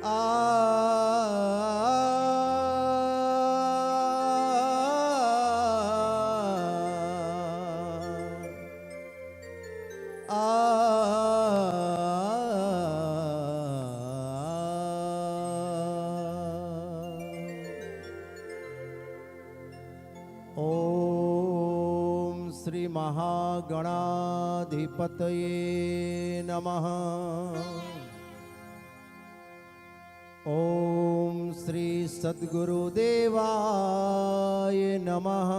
ओम श्री महागणाधिपतये नमः। ओम श्री सद्गुरुदेवाय नमः।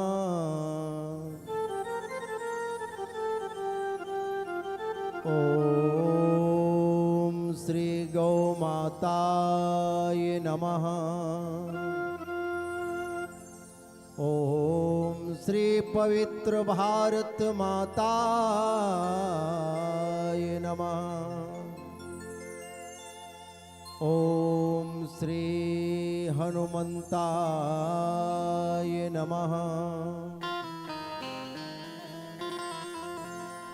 ओम श्री गौमाताय नमः। ओम श्री पवित्र भारत माताय नमः। ओम श्री हनुमंताय नमः।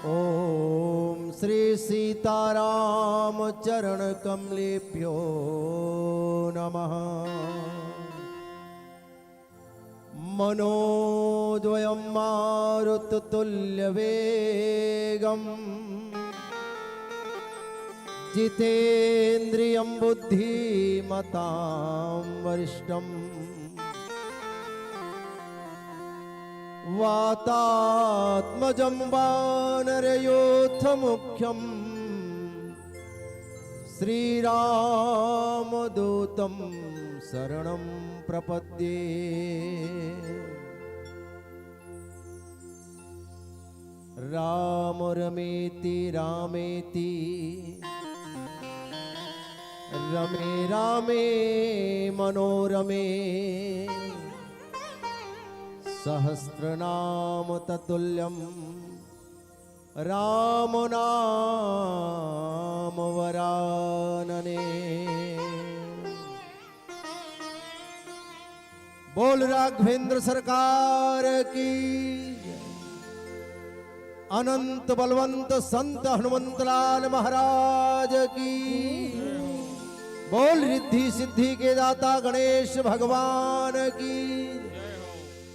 ओम श्री सीताराम चरण कमलेभ्यो नमः। मनोद्वयं मारुततुल्यवेगम् जितेन्द्रियं बुद्धिमतां वरिष्ठम् वातात्मजं वानरयोथमुख्यम् श्रीरामदूतं शरणं प्रपद्ये। राम रमेति रामेति रमे रामे मनोरमे सहस्रनाम ततुल्यं राम नाम वरानने। बोल राघवेंद्र सरकार की। अनंत बलवंत संत हनुमंतलाल महाराज की। बोल रिद्धि सिद्धि के दाता गणेश भगवान की।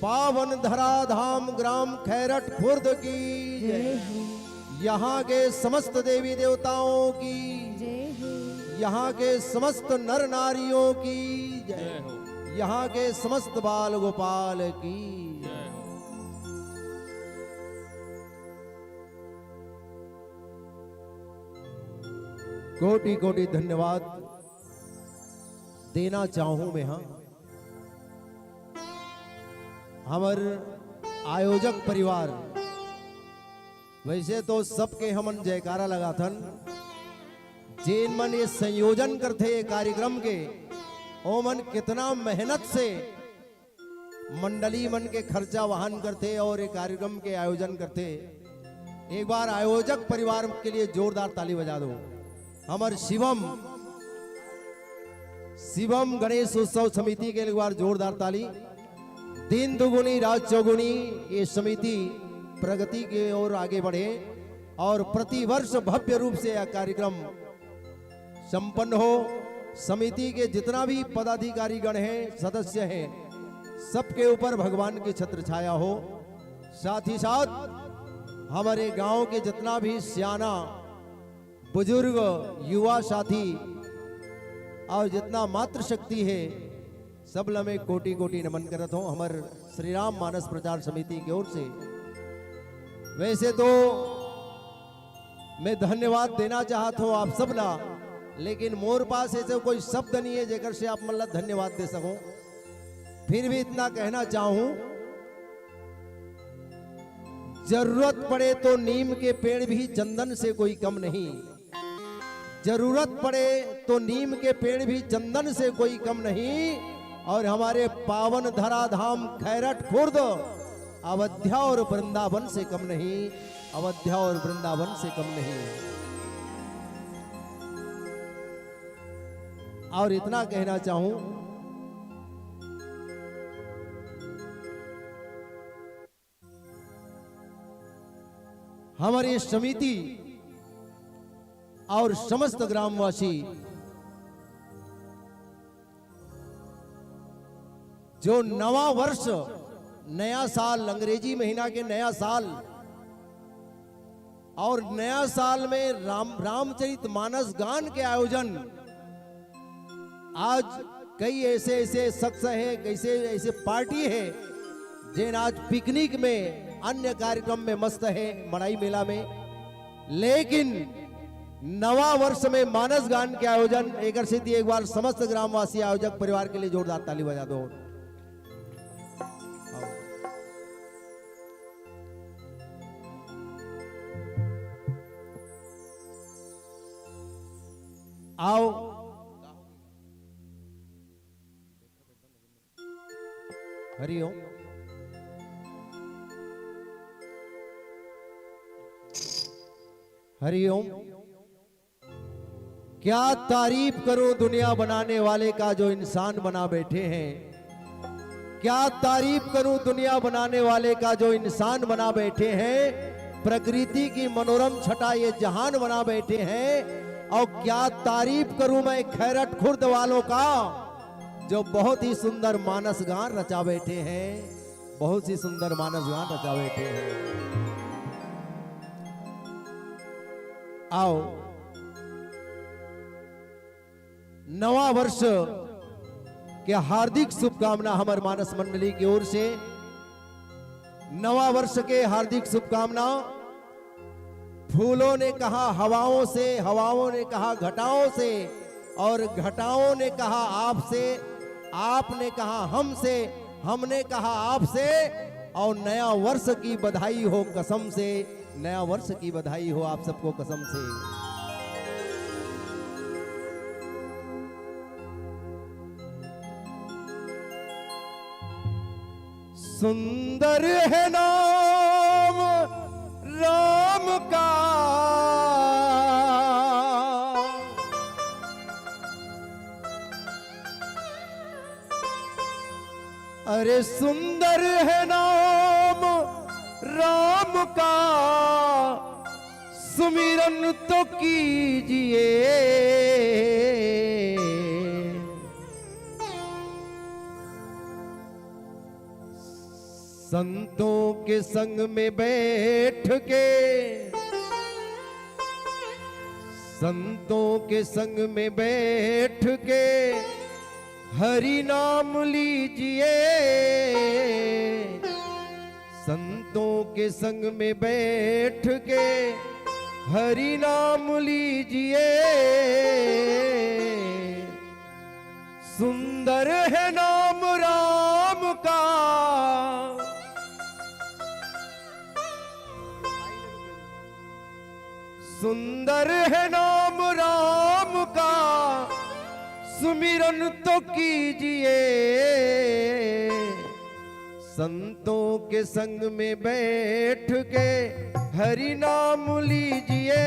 पावन धराधाम ग्राम खैरठ खुर्द की। यहाँ के समस्त देवी देवताओं की। यहाँ के समस्त नर नारियों की। यहाँ के समस्त बाल गोपाल की। कोटि कोटि धन्यवाद देना चाहूं मैं। हाँ, हमार आयोजक परिवार वैसे तो सबके हमन जयकारा लगा थन। जेन मन ये संयोजन करते ये कार्यक्रम के ओ मन कितना मेहनत से मंडली मन के खर्चा वहन करते और ये कार्यक्रम के आयोजन करते। एक बार आयोजक परिवार के लिए जोरदार ताली बजा दो। हमार शिवम गणेश उत्सव समिति के लिए एक बार जोरदार ताली। दिन दुगुनी रात चौगुनी ये समिति प्रगति की ओर आगे बढ़े और प्रतिवर्ष भव्य रूप से यह कार्यक्रम संपन्न हो। समिति के जितना भी पदाधिकारी गण हैं, सदस्य हैं, सबके ऊपर भगवान की छत्र छाया हो। साथ ही साथ हमारे गांव के जितना भी सियाना बुजुर्ग युवा साथी और जितना मातृशक्ति है सब लमे कोटि कोटि नमन करत हो हमार श्री राम मानस प्रचार समिति की ओर से। वैसे तो मैं धन्यवाद देना चाहता हूँ आप सब ला, लेकिन मोर पास ऐसे कोई शब्द नहीं है जेकर से आप मतलब धन्यवाद दे सको। फिर भी इतना कहना चाहूं, जरूरत पड़े तो नीम के पेड़ भी चंदन से कोई कम नहीं। जरूरत पड़े तो नीम के पेड़ भी चंदन से कोई कम नहीं। और हमारे पावन धराधाम खैरठ खुर्द अवध्या और वृंदावन से कम नहीं। अवध्या और वृंदावन से कम नहीं। और इतना कहना चाहूं, हमारी समिति और समस्त ग्रामवासी जो नवा वर्ष, नया साल, अंग्रेजी महीना के नया साल, और नया साल में रामचरितमानस गान के आयोजन, आज कई ऐसे ऐसे शख्स है, कैसे ऐसे पार्टी है जिन आज पिकनिक में, अन्य कार्यक्रम में मस्त है, मड़ाई मेला में, लेकिन नवा वर्ष में मानस गान के आयोजन एक सिद्धि। एक बार समस्त ग्रामवासी आयोजक परिवार के लिए जोरदार ताली बजा दो। आओ हरिओम। हरिओम। क्या तारीफ करूं दुनिया बनाने वाले का जो इंसान बना बैठे हैं। क्या तारीफ करूं दुनिया बनाने वाले का जो इंसान बना बैठे हैं। प्रकृति की मनोरम छटा ये जहान बना बैठे हैं। और क्या तारीफ करूं मैं खैरट खुर्द वालों का जो बहुत ही सुंदर मानस गान रचा बैठे हैं। बहुत ही सुंदर मानस गान रचा बैठे हैं। आओ, नवा वर्ष के हार्दिक शुभकामना हमारे मानस मंडली की ओर से। नवा वर्ष के हार्दिक शुभकामना। फूलों ने कहा हवाओं से, हवाओं ने कहा घटाओं से, और घटाओं ने कहा आपसे, आपने कहा हमसे, हमने कहा आपसे। और नया वर्ष की बधाई हो कसम से, नया वर्ष की बधाई हो आप सबको कसम से। सुंदर है नाम राम का, अरे सुंदर है नाम राम का, सुमिरन तो कीजिए। संतों के संग में बैठ के, संतों के संग में बैठ के हरि नाम लीजिए। संतों के संग में बैठ के हरि नाम लीजिए। सुंदर है नाम राम का, सुंदर है नाम राम का, सुमिरन तो कीजिए। संतों के संग में बैठ के हरि नाम लीजिए।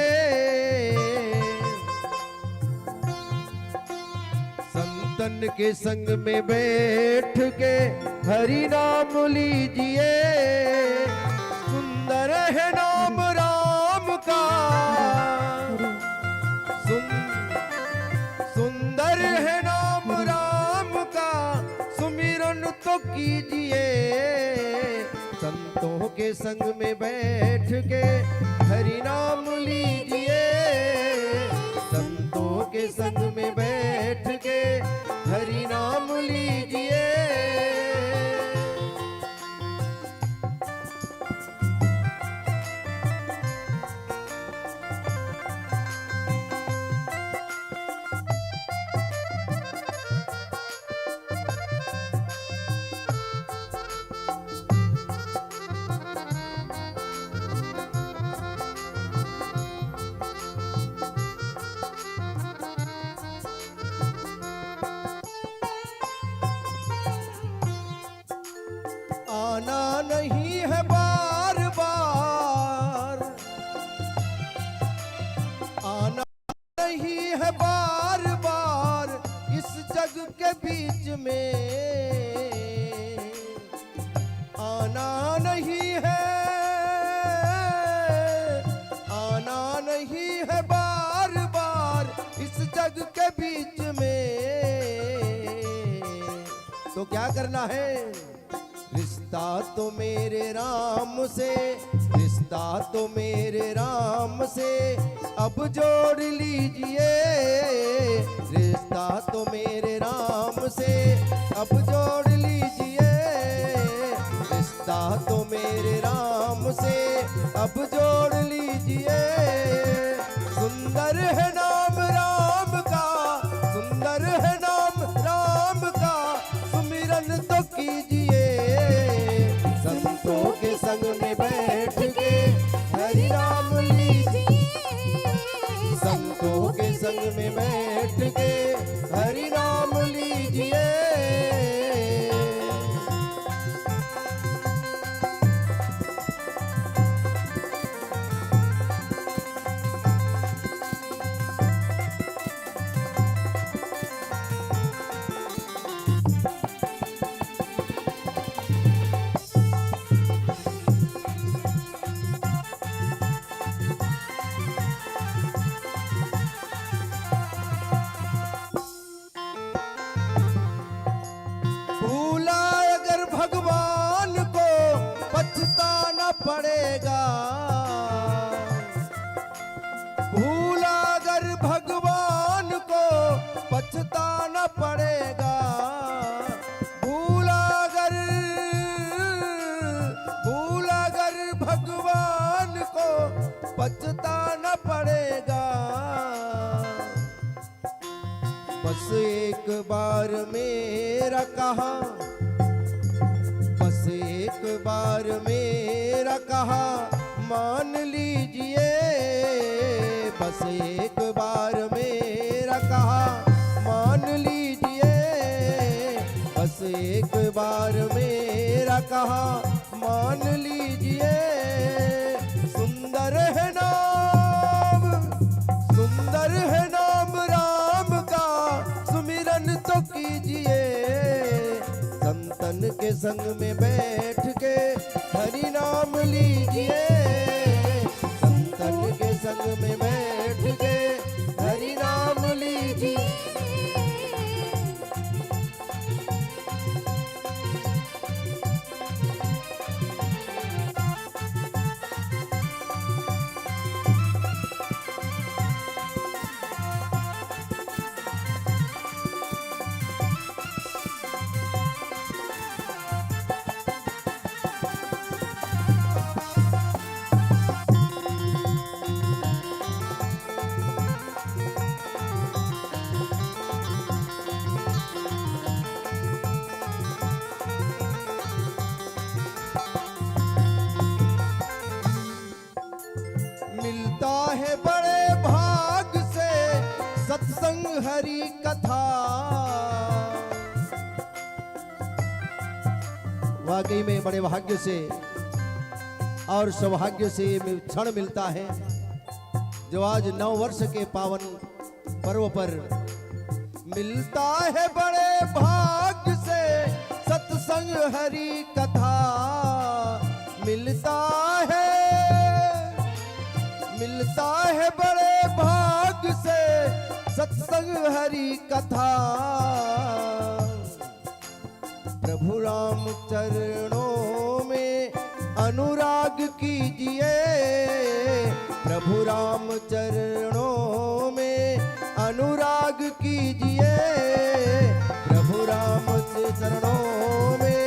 संतन के संग में बैठ के हरि नाम लीजिए। सुंदर है नाम राम का, सुंदर है नाम राम का, सुमिरन तो कीजिए। संतों के संग में बैठ के हरि नाम लीजिए। संतों के संग में बैठ के हरि नाम लीजिए। आना नहीं है बार बार, आना नहीं है बार बार इस जग के बीच में। आना नहीं है, आना नहीं है बार बार इस जग के बीच में। तो क्या करना है? रिश्ता तो मेरे राम से, रिश्ता तो मेरे राम से अब जोड़ लीजिए, रिश्ता तो मेरे राम से अब जोड़ लीजिए, रिश्ता तो मेरे राम से अब जोड़ लीजिए। सुंदर है नाम राम का, सुंदर है नाम राम का, सुमिरन तो कीजिए। संतों के संग में बैठ के हरि नाम लीजिए, संतों के संग में बैठ के हरि नाम लीजिए। भूला अगर भगवान को पछताना पड़ेगा, भूला अगर भगवान को पछताना पड़ेगा, भूला अगर भगवान को पछताना पड़ेगा। बस एक बार मेरा कहा, बस एक बार मेरा कहा मान लीजिए, बस एक बार मेरा कहा मान लीजिए, बस एक बार मेरा कहा मान लीजिए। सुंदर है नाम, सुंदर है नाम राम का, सुमिरन तो कीजिए। संतन के संग में बैठ के हरि नाम लीजिए, संतन के संग में बैठ के हरि नाम लीजिए। मिलता है बड़े भाग से सत्संग हरि कथा, वाकई में बड़े भाग्य से और सौभाग्य से ये क्षण मिलता है जो आज 9 वर्ष के पावन पर्व पर मिलता है बड़े भाग्य से सत्संग हरि कथा। मिलता है बड़े भाग्य से सत्संग हरि कथा। प्रभु राम चरणों में अनुराग कीजिए, प्रभु राम चरणों में अनुराग कीजिए, प्रभु राम चरणों में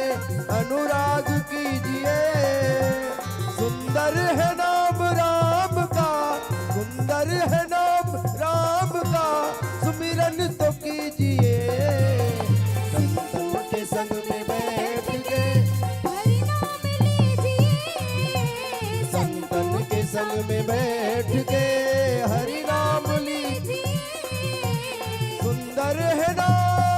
अनुराग कीजिए। सुंदर है नाम राम का, सुंदर है नाम राम का, सुमिरन तो कीजिए। संतन के संग में बैठ के हरि नाम लीजिए, संतन के संग में बैठ के हरि नाम लीजिए। सुंदर है नाम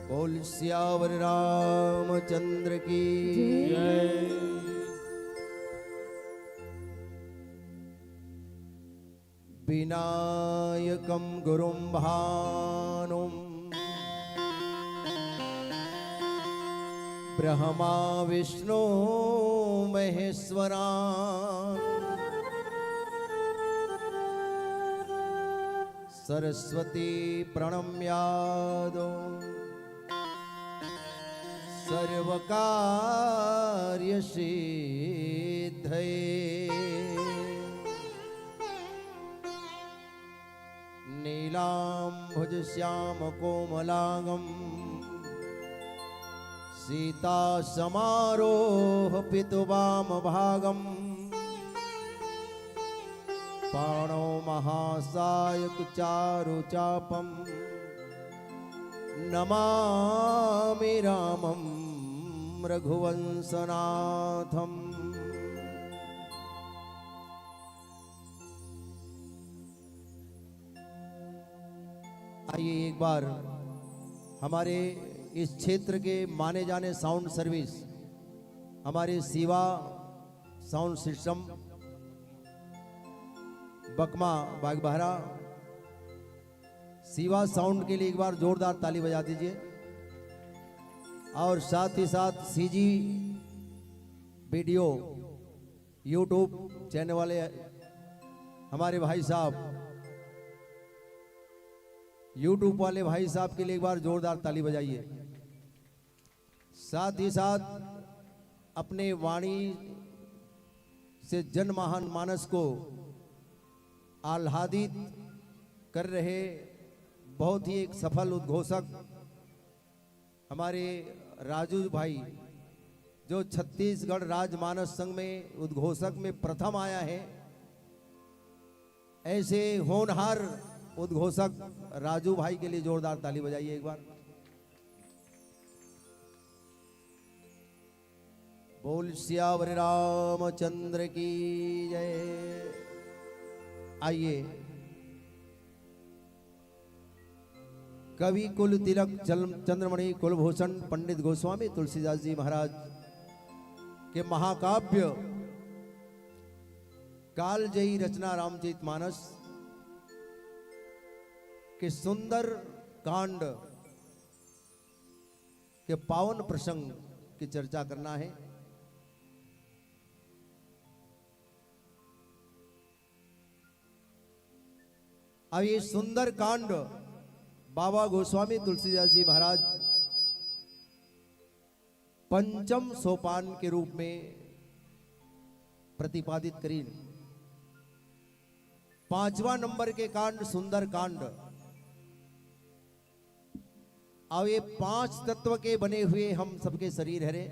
बोल सियावर रामचंद्र की जय। विनायकं गुरुं भानुं ब्रह्मा विष्णु महेश्वरा सरस्वती प्रणम्यादो सर्वकार्यसिद्धये नीलाम्भुज श्याम कोमलांगं सीता समारोह पितुवाम भागम पाणो महासायक चारु चापम नमामि रामं रघुवंशनाथम। आइए एक बार हमारे इस क्षेत्र के माने जाने साउंड सर्विस हमारे Shiva sound system Bakma Bagbahara Shiva sound के लिए एक बार जोरदार ताली बजा दीजिए। और साथ ही साथ सीजी वीडियो यूट्यूब चैनल वाले हमारे भाई साहब यूट्यूब वाले भाई साहब के लिए एक बार जोरदार ताली बजाइए। साथ ही साथ अपने वाणी से जनमहान मानस को आह्लादित कर रहे बहुत ही एक सफल उद्घोषक हमारे राजू भाई जो छत्तीसगढ़ राजमानस संघ में उद्घोषक में प्रथम आया है। ऐसे होनहार उद्घोषक राजू भाई के लिए जोरदार ताली बजाइए एक बार। बोल सियावर रामचंद्र की जय। आइए कवि कुल तिलक चंद्रमणि कुलभूषण पंडित गोस्वामी तुलसीदास जी महाराज के महाकाव्य कालजयी रचना रामचरितमानस के सुंदर कांड के पावन प्रसंग की चर्चा करना है। अब ये सुंदर कांड बाबा गोस्वामी तुलसीदास जी महाराज पंचम सोपान के रूप में प्रतिपादित करी। पांचवा नंबर के कांड सुंदर कांड। अब ये पांच तत्व के बने हुए हम सबके शरीर हरे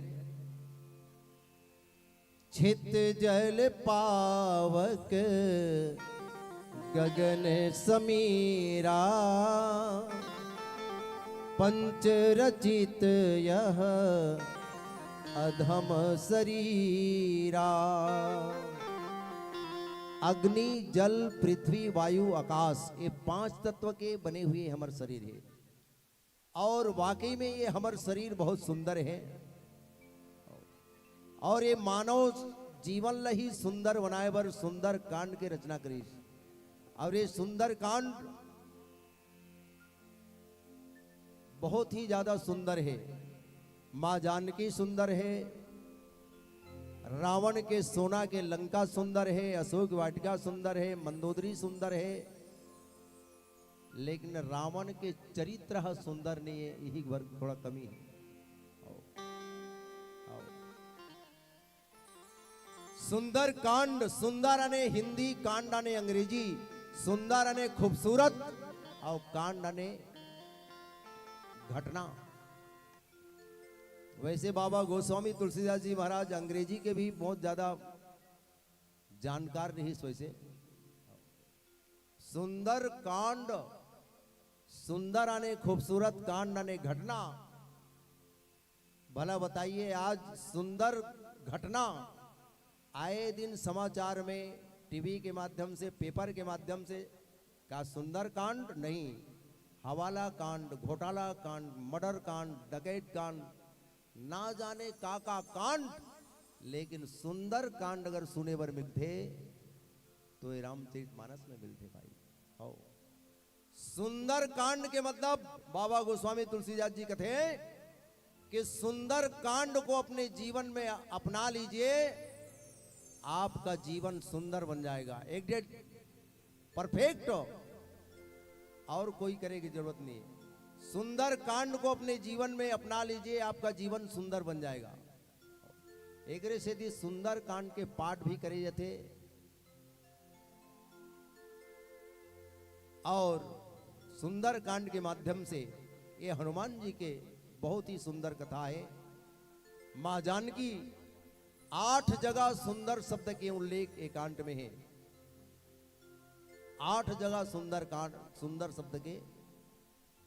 छित जल पावक गगन समीरा पंच रचित यह अधम शरीरा। अग्नि जल पृथ्वी वायु आकाश ये पांच तत्व के बने हुए हमारे शरीर है। और वाकई में ये हमारा शरीर बहुत सुंदर है। और ये मानव जीवन लही सुंदर बनाए बर सुंदर कांड के रचना करी। और ये सुंदर कांड बहुत ही ज्यादा सुंदर है। मां जानकी सुंदर है, रावण के सोना के लंका सुंदर है, अशोक वाटिका सुंदर है, मंदोदरी सुंदर है, लेकिन रावण के चरित्र सुंदर नहीं है। यही वर्ग थोड़ा कमी है। सुंदर कांड सुंदर अने हिंदी कांड अने अंग्रेजी सुंदर अने खूबसूरत और कांड अने घटना। वैसे बाबा गोस्वामी तुलसीदास जी महाराज अंग्रेजी के भी बहुत ज्यादा जानकार नहीं। वैसे सुंदर कांड सुंदर आने खूबसूरत कांड आने घटना। भला बताइए आज सुंदर घटना आए दिन समाचार में टीवी के माध्यम से पेपर के माध्यम से का सुंदर कांड नहीं। हवाला कांड, घोटाला कांड, मर्डर कांड, डकैत कांड, ना जाने का कांड, लेकिन सुंदर कांड अगर सुने बर मिलते तो ये रामचरितमानस में मिलते भाई। हो सुंदर कांड के मतलब बाबा गोस्वामी तुलसीदास जी कहते कि सुंदर कांड को अपने जीवन में अपना लीजिए, आपका जीवन सुंदर बन जाएगा, एकदम परफेक्ट, और कोई करे की जरूरत नहीं है। सुंदर कांड को अपने जीवन में अपना लीजिए, आपका जीवन सुंदर बन जाएगा। एक से दी सुंदर कांड के पाठ भी करे जाते और सुंदर कांड के माध्यम से ये हनुमान जी के बहुत ही सुंदर कथा है। मां जानकी 8 जगह सुंदर शब्द के उल्लेख एकांत में है। 8 जगह सुंदर कांड, सुंदर शब्द के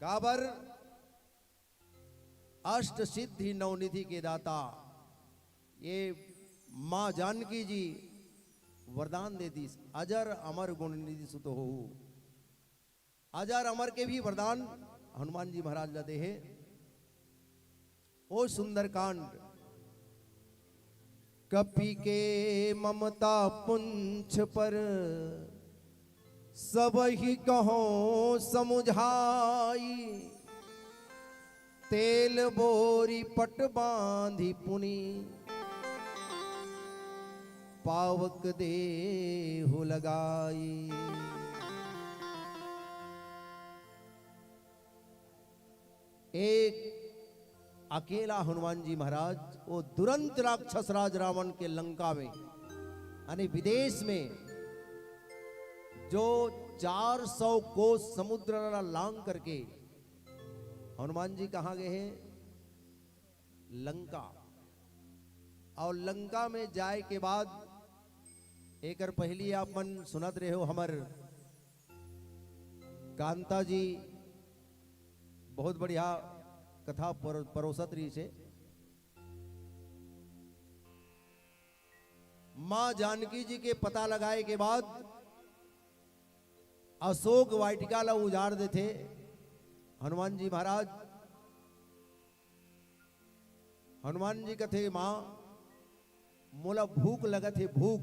काबर अष्ट सिद्धि नवनिधि के दाता ये मां जानकी जी वरदान देती, अजर अमर गुण निधि सुत हो। अजर अमर के भी वरदान हनुमान जी महाराज जाते हैं। ओ सुंदर कांड, कपि के ममता पुंछ पर सब ही कहो समुझाई, तेल बोरी पट बांधी पुनी, पावक देहु लगाई। एक अकेला हनुमान जी महाराज वो दुरंत राक्षस राज रावण के लंका में यानी विदेश में जो 400 कोस समुद्र लांग करके हनुमान जी कहाँ गए हैं? लंका। और लंका में जाए के बाद एक पहली आप मन सुनत रहे हो, हमर कांता जी बहुत बढ़िया कथा परोसत रही से। मां जानकी जी के पता लगाए के बाद अशोक वाटिका ला उजाड़ देते हनुमान जी महाराज। हनुमान जी कथे मां मोला भूख लगत है, भूख।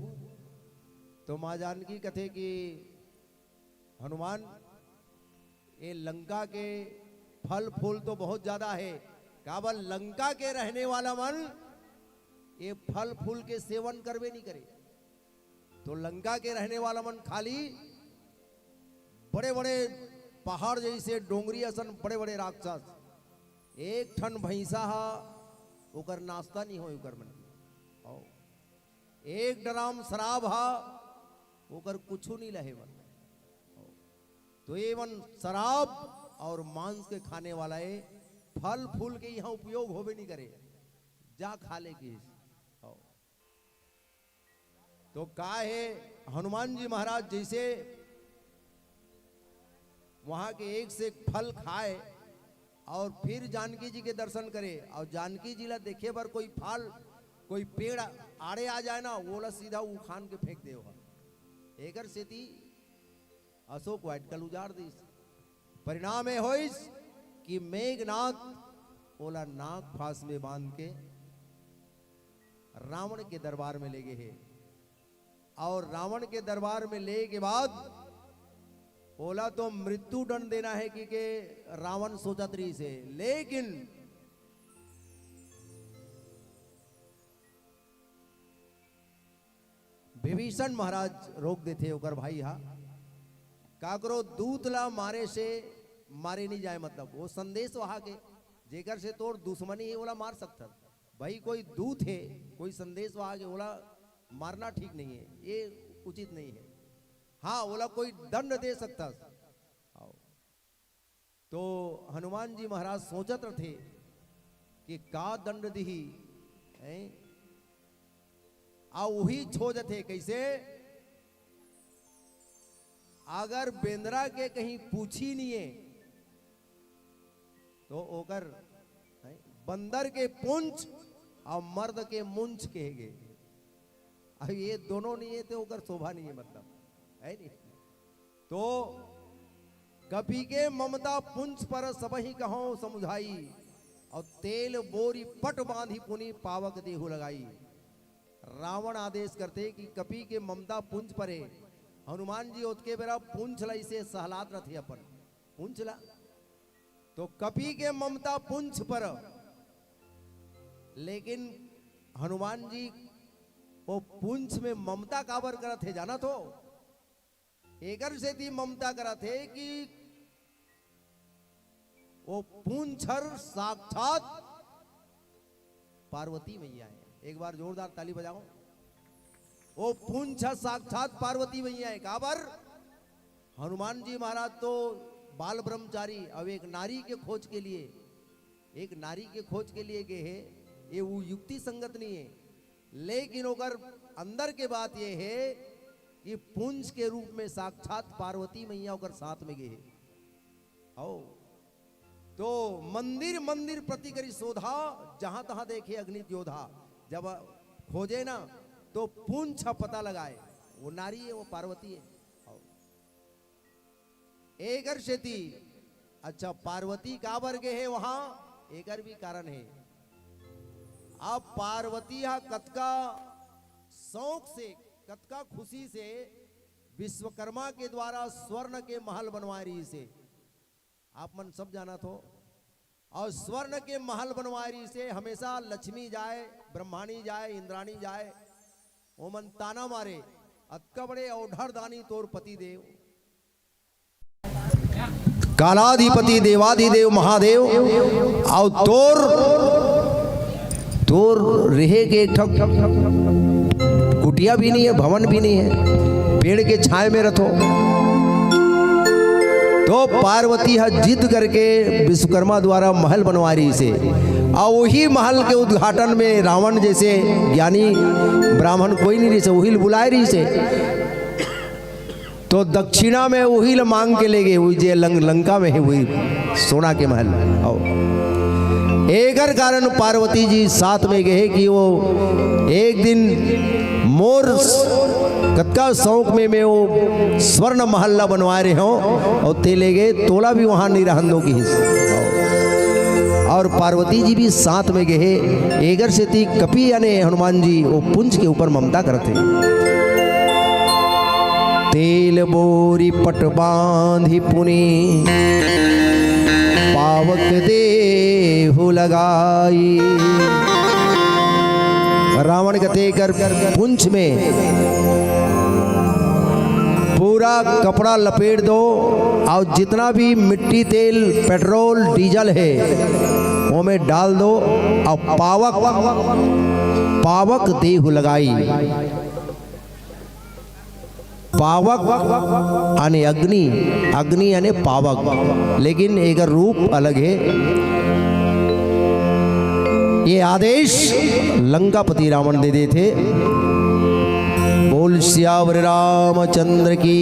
तो मां जानकी कथे कि हनुमान ये लंका के फल फूल तो बहुत ज्यादा है, काबल लंका के रहने वाला मन ये फल फूल के सेवन करवे नहीं करे। तो लंका के रहने वाला मन खाली बड़े बड़े पहाड़ जैसे डोंगरी असन बड़े बड़े राक्षस, एक ठन भैंसा हा ओकर नाश्ता नहीं हो ओकर मन, एक ड्राम शराब हा ओकर कुछ नहीं लहे मन। तो ये मन शराब और मांस के खाने वाला है, फल फूल के यहाँ उपयोग होवे नहीं करे, जा खा ले की। तो का है हनुमान जी महाराज जैसे वहां के एक से एक फल खाए और फिर जानकी जी के दर्शन करे, और जानकी जी ला देखे पर कोई फल कोई पेड़ आड़े आ जाए ना, वो ला सीधा उखान के फेंक दे। एकर सेती अशोक वाटिका उजाड़ दी। परिणाम है होइस कि मेघनाथ ओला नाक फांस में बांध के रावण के दरबार में ले गए हैं। और रावण के दरबार में ले के बाद ओला तो मृत्यु दंड देना है कि रावण सोचत रही से, लेकिन विभीषण महाराज रोक देते ओकर भाई हा का करो दूत ला मारे से मारे नहीं जाए, मतलब वो संदेश वहां के जेकर से तोड़ दुश्मनी है ओला मार सकता भाई। कोई दूत है कोई संदेश वहां के ओला मारना ठीक नहीं है, ये उचित नहीं है। हाँ ओला कोई दंड दे सकता। तो हनुमान जी महाराज सोचत थे कि का दंड दी आ वही छोड़ थे कैसे, अगर बेंद्रा के कहीं पूछी नहीं है तो ओकर बंदर के पूंछ और मर्द के मुंछ कहेगे। अब ये दोनों नहीं है तो ओकर शोभा नहीं है, मतलब है नहीं। तो कपि के ममता पुंज पर सबहि कहो समुझाई, और तेल बोरी पट बांधी पुनि पावक देहु लगाई। रावण आदेश करते कि कपि के ममता पुंज परे, हनुमान जी उसके बेरा पूंछला इसे सहलात रथे अपन पूंछला, तो कपि के ममता पुंछ पर, लेकिन हनुमान जी वो पूंछ में ममता काबर करत थे जाना तो एकर से थी ममता करत थे कि वो पूंछर साक्षात पार्वती मैया है। एक बार जोरदार ताली बजाओ। वो पूंछ साक्षात पार्वती मैया है। काबर हनुमान जी महाराज तो बाल ब्रह्मचारी, अब एक नारी के खोज के लिए, एक नारी के खोज के लिए गए है, ये वो युक्ति संगत नहीं है। लेकिन ओकर अंदर के बात ये है कि पुंज के रूप में साक्षात पार्वती मैया ओकर साथ में गए आओ। तो मंदिर मंदिर प्रति करी शोधा, जहां तहां देखे अग्नित योधा। जब खोजे ना तो पुंछ पता लगाए, वो नारी है, वो पार्वती है। आओ। एकर शेती अच्छा पार्वती का वर्ग है वहां, एकर भी कारण है। अब पार्वती कतका शौक से, कतका खुशी से विश्वकर्मा के द्वारा स्वर्ण के महल बनवा रही से, आप मन सब जाना तो। और स्वर्ण के महल बनवा रही से हमेशा लक्ष्मी जाए, ब्रह्माणी जाए, इंद्राणी जाए, वो मन ताना मारे अतका बड़े औढ़र दानी तोर पति देव, कालाधिपति देवाधिदेव महादेव, और तोर रहे के एक ठक कुटिया भी नहीं है, भवन भी नहीं है, पेड़ के छाए में रथो। तो पार्वती जिद करके विश्वकर्मा द्वारा महल बनवा रही से, और वही महल के उद्घाटन में रावण जैसे ज्ञानी ब्राह्मण कोई नहीं रही से, वही बुलाए रही से। तो दक्षिणा में वही मांग के ले गए, वही जे लंका में है वही सोना के महल। एकर कारण पार्वती जी साथ में गए कि वो एक दिन मोर कतका शौक में मैं वो स्वर्ण महल्ला बनवा रहे हो, और ते ले गए तोला भी वहां नहीं रहन की हिस्सा। और पार्वती जी भी साथ में गए। एगर से थी कपि यानी हनुमान जी वो पुंज के ऊपर ममता करते। तेल बोरी पट बांधी पुनि पावक देहु लगाई। रावण गते कर पुंछ में पूरा कपड़ा लपेट दो, और जितना भी मिट्टी तेल पेट्रोल डीजल है वो में डाल दो, और पावक देहु लगाई। पावक यानी अग्नि, अग्नि यानी पावक, लेकिन एक रूप अलग है। ये आदेश लंकापति रावण दे दे थे। बोल सियावर रामचंद्र की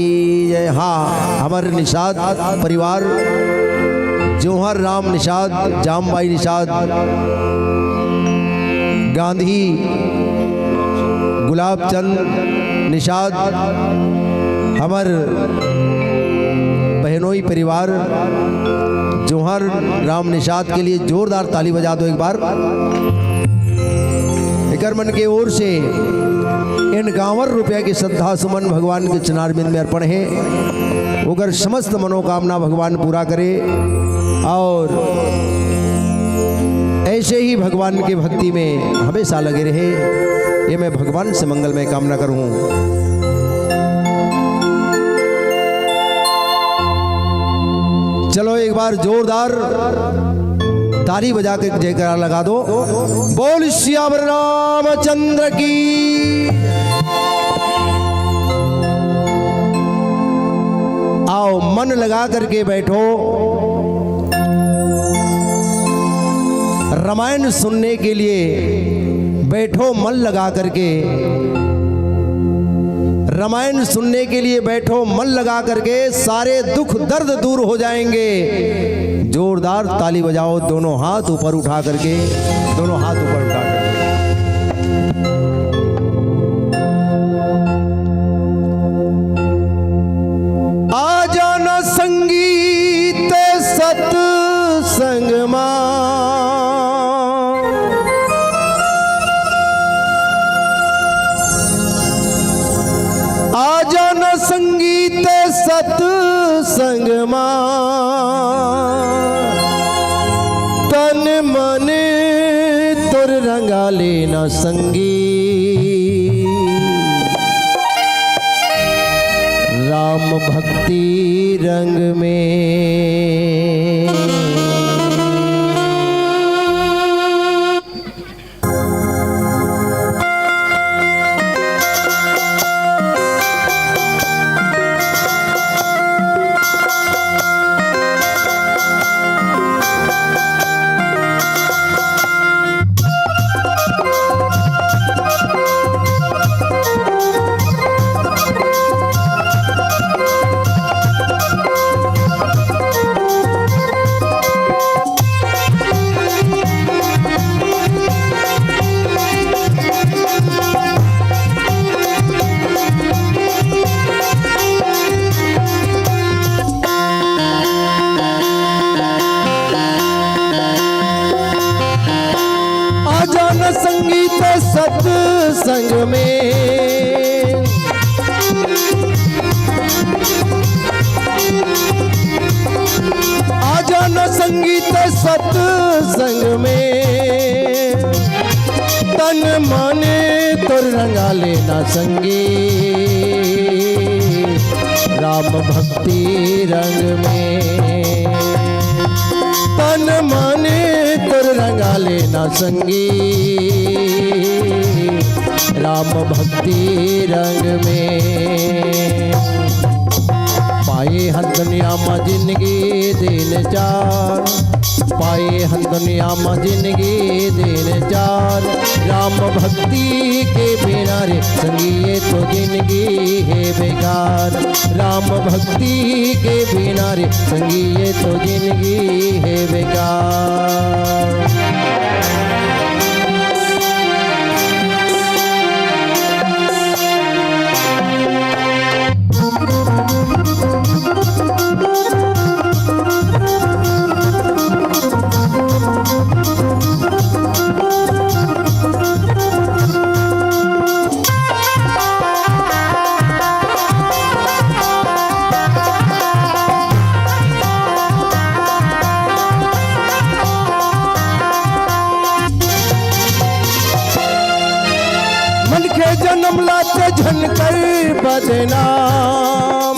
जय। हाँ, हमारे निषाद परिवार जौहर राम निषाद, जामबाई निषाद, गांधी गुलाब चंद निषाद, हमार बहनोई परिवार जौहर राम निषाद के लिए जोरदार ताली बजा दो एक बार। एकर मन के ओर से इन 51 रुपया की श्रद्धा सुमन भगवान के चरणारविंद में अर्पण है। अगर समस्त मनोकामना भगवान पूरा करे, और ऐसे ही भगवान के भक्ति में हमेशा लगे रहे, ये मैं भगवान से मंगलमय कामना करूं। चलो एक बार जोरदार ताली बजा के जयकारा लगा दो। बोल सियावर रामचंद्र की। आओ मन लगा करके बैठो, रामायण सुनने के लिए बैठो, मन लगा करके रामायण सुनने के लिए बैठो, मन लगा करके, सारे दुख दर्द दूर हो जाएंगे। जोरदार ताली बजाओ, दोनों हाथ ऊपर उठा करके, दोनों हाथ ऊपर उठा करके। आ जाना संगी तोर रंगा लेना संगी, राम भक्ति रंग में। संगीत सत्संग में, आ जाना संगीत सत्संग में, तन माने तो रंगा लेना संगी, राम भक्ति रंग में। तन माने तुर रंगा लेना संगी, राम भक्ति रंग में। पाए हर दुनिया में जिंदगी दिन चार, पाए हर दुनिया में जिंदगी दिन चार, राम भक्ति के बिना रे संगी ये तो जिंदगी है बेकार। राम भक्ति के बिना रे संगी ये तो जिंदगी है बेकार। मन के जन्म लाते झनकर बदनाम,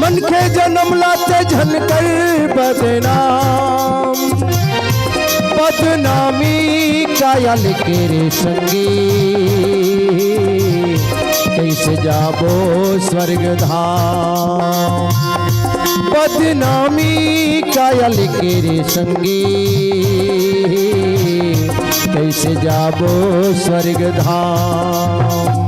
मन के जन्म लाते झनकर बदनाम। बदनामी काया लिखे रे संगी, कैसे जाबो स्वर्ग धाम। बदनामी कायल के रे संगी, कैसे जाबो स्वर्ग धाम।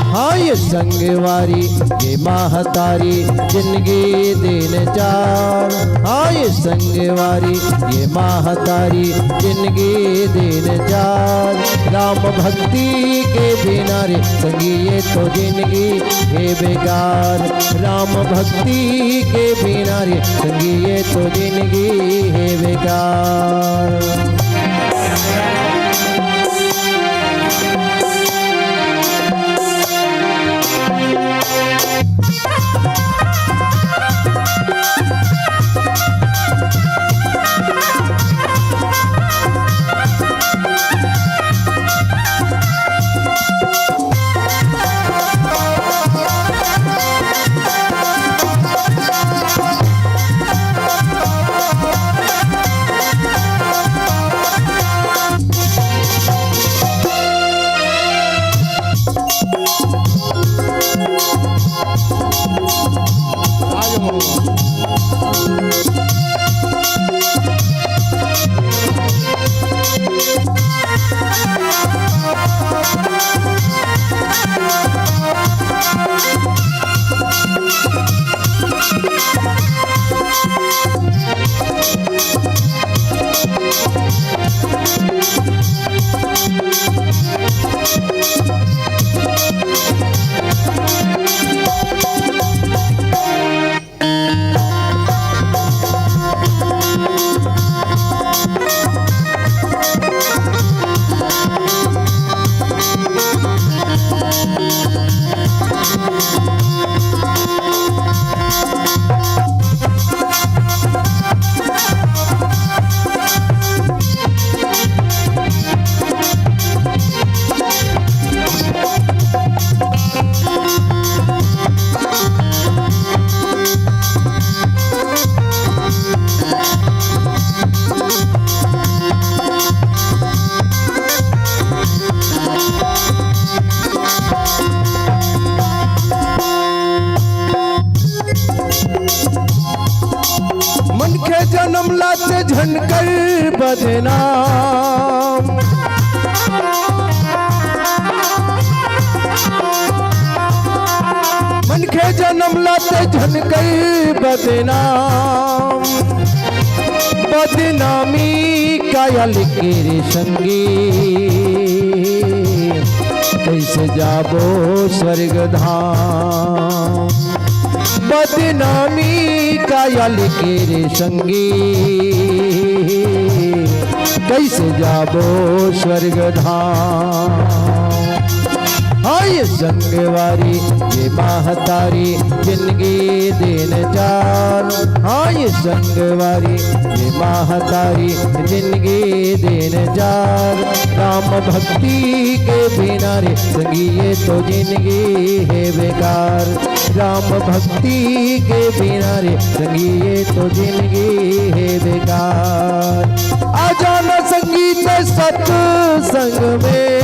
हाँ ये संगवारी ये महतारी जिंदगी दिन चार, हाँ ये संगवारी ये महतारी जिंदगी दिन चार। राम भक्ति के बिना रे संगी ये तो जिंदगी है बेकार। राम भक्ति के बिना रे संगी ये तो जिंदगी है बेकार। जन्म लाते झनकर बदनाम। मन के जन्म लाते झनकर बदनाम। बदनामी काया लिखे रे संगी, कैसे जाबो स्वर्ग धाम। बदनामी काया लिखे रे संगी, कैसे जाबो स्वर्ग धाम। हाँ ये संगवारी ये महतारी जिंदगी दिन जान। हाँ ये संगवारी ये महतारी जिंदगी दिन जान। राम भक्ति के बिना रे संगी ये तो जिंदगी है बेकार। राम भक्ति के बिना रे संगी ये तो जिंदगी है बेकार। आ जाना संगीत सत्संग में,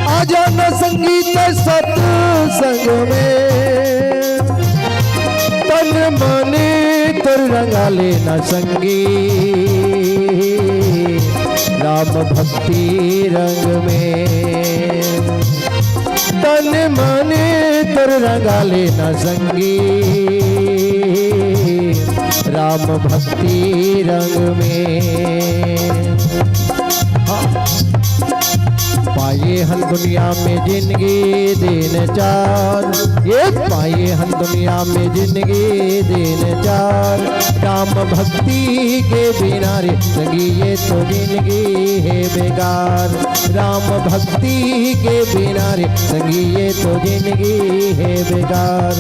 आ जाना संगीत सत्संग में। तन मन तुर रंगा लेना संगी, राम भक्ति रंग में। तन मन तुर रंगा लेना संगी, राम भक्ति रंग में। पाए हन दुनिया में जिंदगी दिन चार। ये पाए हन दुनिया में जिंदगी दिन चार। राम भक्ति के बिना रे संगी ये तो जिंदगी है बेकार। राम भक्ति के बिना रे संगी ये तो जिंदगी है बेकार।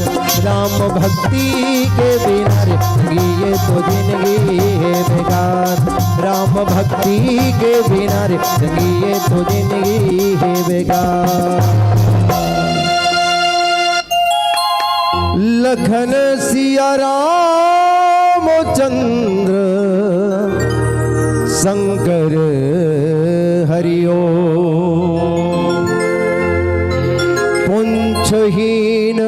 राम भक्ति के बिना रे संगी ये तो जिंदगी है बेकार। राम भक्ति के बिना रे संगी ये तो जिंदगी है बेकार। लखन सिया राम चंद्र शंकर हरिओ। पुंछहीन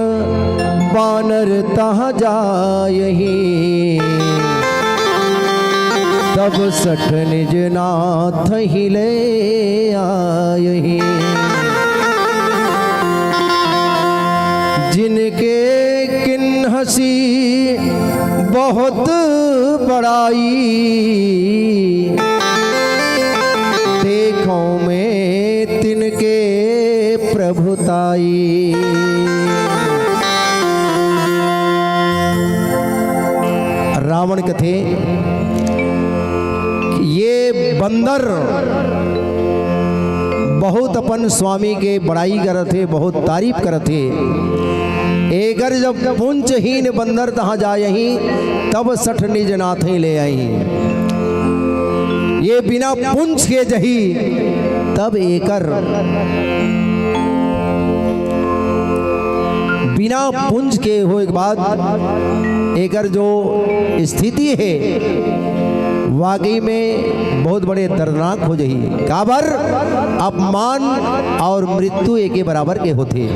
बानर तहाँ जायहि, तब सठ निज नाथ ही ले आयहि। जिनके किन हंसी बहुत बड़ाई, देखो में तिनके प्रभुताई। रावण कथे ये बंदर बहुत अपन स्वामी के बड़ाई करत थे, बहुत तारीफ करत थे। एकर जब पुंछहीन बंदर तहाँ जायही, तब सठ निज नाथ ही ले आई। ये बिना पुंछ के जही, तब एकर बिना पुंछ के होए के बाद एकर जो स्थिति है वाकई में बहुत बड़े दर्दनाक हो जाही। काबर अपमान और मृत्यु एक बराबर के होते।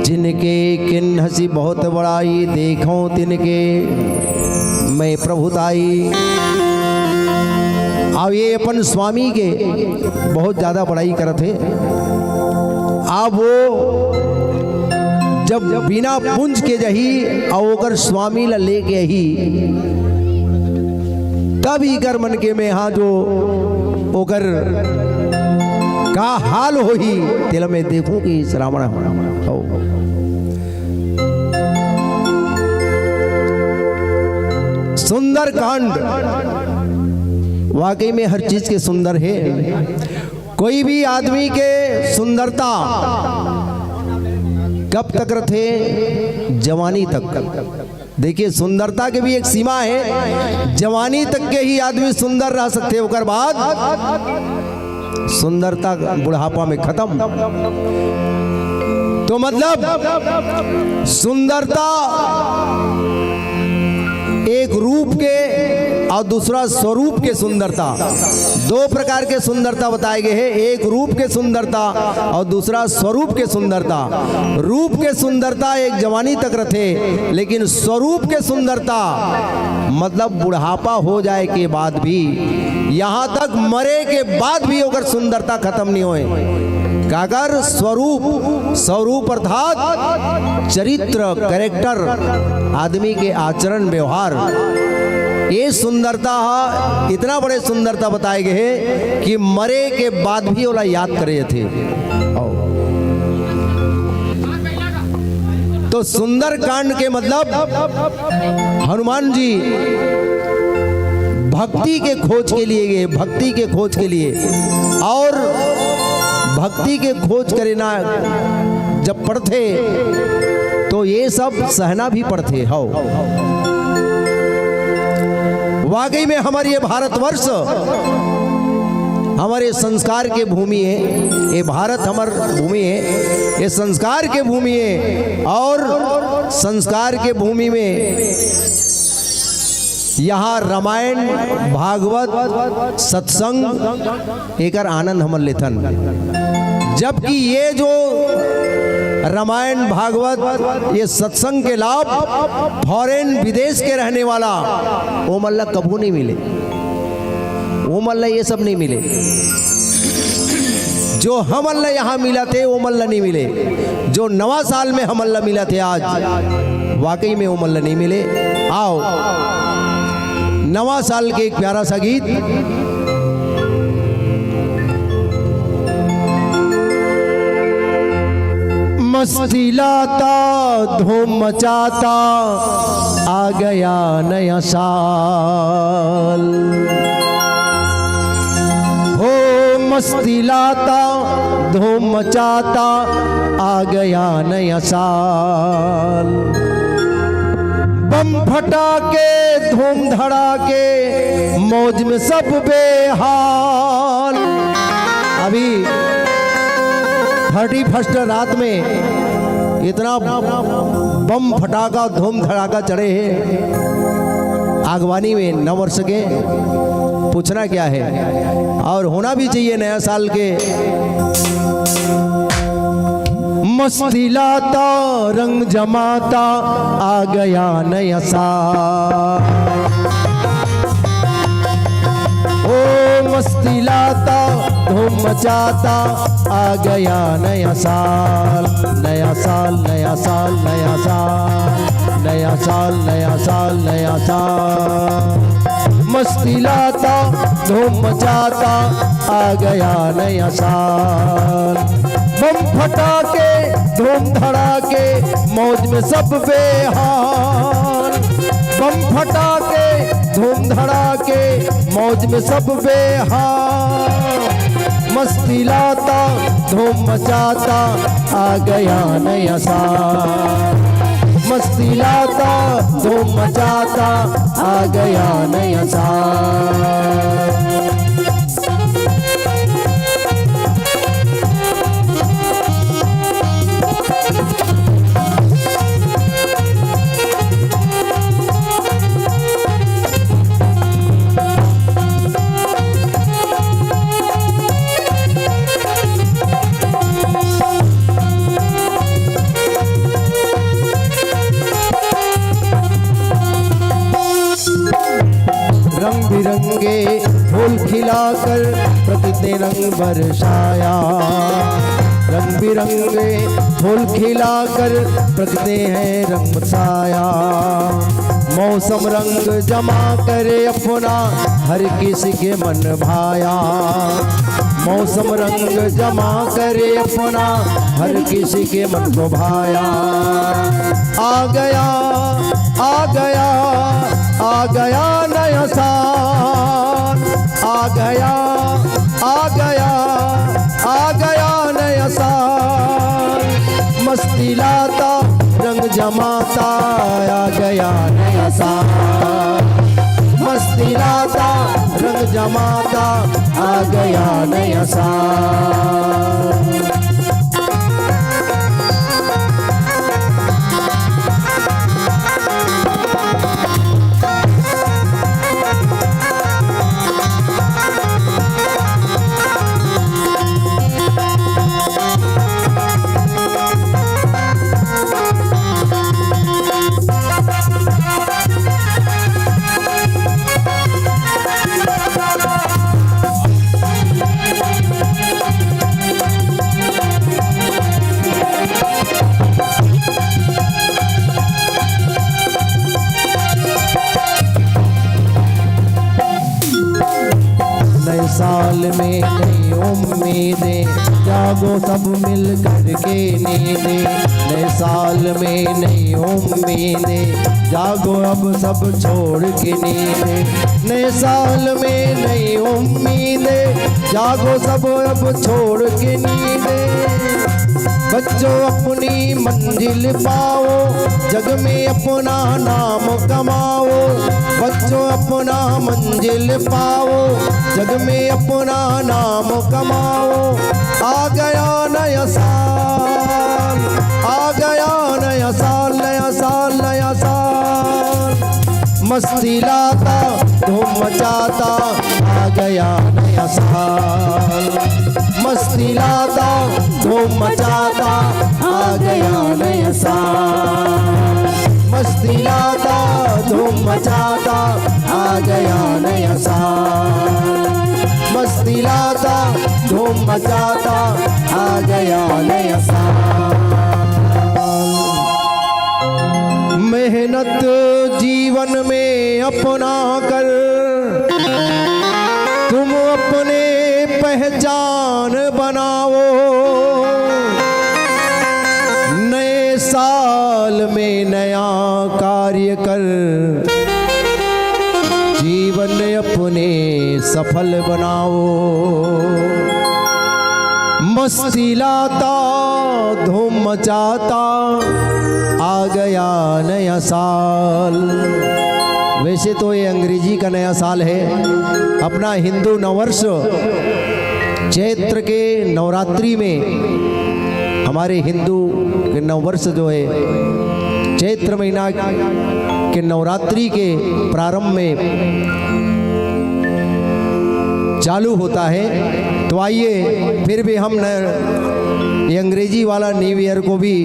जिनके किन हंसी बहुत बड़ाई, देखो तिनके मैं प्रभुताई। अब ये अपन स्वामी के बहुत ज्यादा बड़ाई करते। अब वो जब बिना पुंज के जही और ओकर स्वामी ला लेके ही, तब ही कर मन के में हाँ जो ओकर का हाल हो ही तेल में देखूं कि श्रावण हो। सुंदर कांड वाकई में हर चीज के सुंदर है। कोई भी आदमी के सुंदरता कब तक रहे? जवानी तक। देखिए सुंदरता के भी एक सीमा है। जवानी तक के ही आदमी सुंदर रह सकते, ओकर बाद सुंदरता बुढ़ापा में खत्म। तो मतलब सुंदरता एक रूप के और दूसरा स्वरूप के सुंदरता। दो प्रकार के सुंदरता बताए गए हैं, एक रूप के सुंदरता और दूसरा स्वरूप के सुंदरता। रूप के सुंदरता एक जवानी तक रथे, लेकिन स्वरूप के सुंदरता मतलब बुढ़ापा हो जाए के बाद भी, यहाँ तक मरे के बाद भी ओकर सुंदरता खत्म नहीं होए। कागर स्वरूप अर्थात चरित्र, कैरेक्टर, आदमी के आचरण व्यवहार, ये सुंदरता इतना बड़े सुंदरता बताए गए हैं कि मरे के बाद भी ओला याद करे थे। तो सुंदर कांड के मतलब हनुमान जी भक्ति के खोज के लिए गए, भक्ति के खोज के लिए। और भक्ति के खोज करना जब पढ़ते तो ये सब सहना भी पड़ते हो। वाकई में हमारे ये भारतवर्ष हमारे संस्कार के भूमि है। ये भारत हमार भूमि है, ये संस्कार के भूमि है। और संस्कार के भूमि में यहाँ रामायण, भागवत, सत्संग एकर आनंद हमर लेथन। जबकि ये जो रामायण, भागवत, ये सत्संग के लाभ फॉरेन विदेश के रहने वाला वो मल्ला कबू नहीं मिले, वो मल्ला ये सब नहीं मिले। जो हम अल्लाह यहाँ मिला थे वो मल्ला नहीं मिले। जो नवा साल में हम अल्लाह मिला थे आज, वाकई में वो मल्ला नहीं मिले। आओ नवा साल के एक प्यारा सा गीत। मस्ती लाता धूम मचाता आ गया नया साल। हो मस्ती लाता धूम मचाता आ गया नया साल। बम फटाके धूम धड़ाके मौज में सब बेहाल। अभी 31 रात में इतना बम फटाका धूम धड़ाका चढ़े हैं आगवानी में नव वर्ष के। पूछना क्या है, और होना भी चाहिए नया साल के। मस्ती लाता रंग जमाता आ गया नया साल। ओ मस्ती लाता धूम मचाता आ गया नया साल। नया साल नया साल नया साल नया साल नया साल नया साल। मस्ती लाता धूम मचाता आ गया नया साल। बम फटाके धूम धड़ाके मौज में सब बेहाल। बम फटाके धूम धड़ाके मौज में सब बेहाल। मस्ती लाता धूम मचाता आ गया नया साल। मस्ती लाता धूम मचाता आ गया नया साल। रंग बिरंगे फूल खिलाकर प्रकृति ने रंग बरसाया। रंग बिरंगे फूल खिलाकर प्रकृति है रंग बरसाया। मौसम रंग जमा करे अपना हर किसी के मन भाया। मौसम रंग जमा करे अपना हर किसी के मन को भाया। आ गया आ गया आ गया नया साल। आ गया आ गया आ गया नया साल। मस्ती लाता रंग जमाता आ गया नया साल। मस्ती लाता रंग जमाता आ गया नया साल। जागो सब मिल करके नींदे, नए साल में नई उम्मीदें, जागो अब सब छोड़ के नींदे, नए साल में नई उम्मीदें, जागो सब अब छोड़ के नींदे। बच्चों अपनी मंजिल पाओ, जग में अपना नाम कमाओ, बच्चों अपना मंजिल पाओ, जग में अपना नाम कमाओ। आ गया नया साल, आ गया नया साल, नया साल, नया साल, मस्ती लाता धूम मचाता, आ गया नया साल, मस्ती लाता धूम मचाता, आ गया नया साल, मस्ती लाता धूम मचाता, आ गया नया साल, मस्ती लाता धूम मचाता, आ गया नया साल। मेहनत जीवन में अपना कर, तुम अपने पहचान बनाओ, नए साल में नया कार्य कर, जीवन अपने सफल बनाओ। मस्ती लाता धूम मचाता, आ गया नया साल। वैसे तो ये अंग्रेजी का नया साल है, अपना हिंदू नववर्ष चैत्र के नवरात्रि में, हमारे हिंदू के नववर्ष जो है चैत्र महीना के नवरात्रि के प्रारंभ में चालू होता है। तो आइए फिर भी हम ये अंग्रेजी वाला न्यू ईयर को भी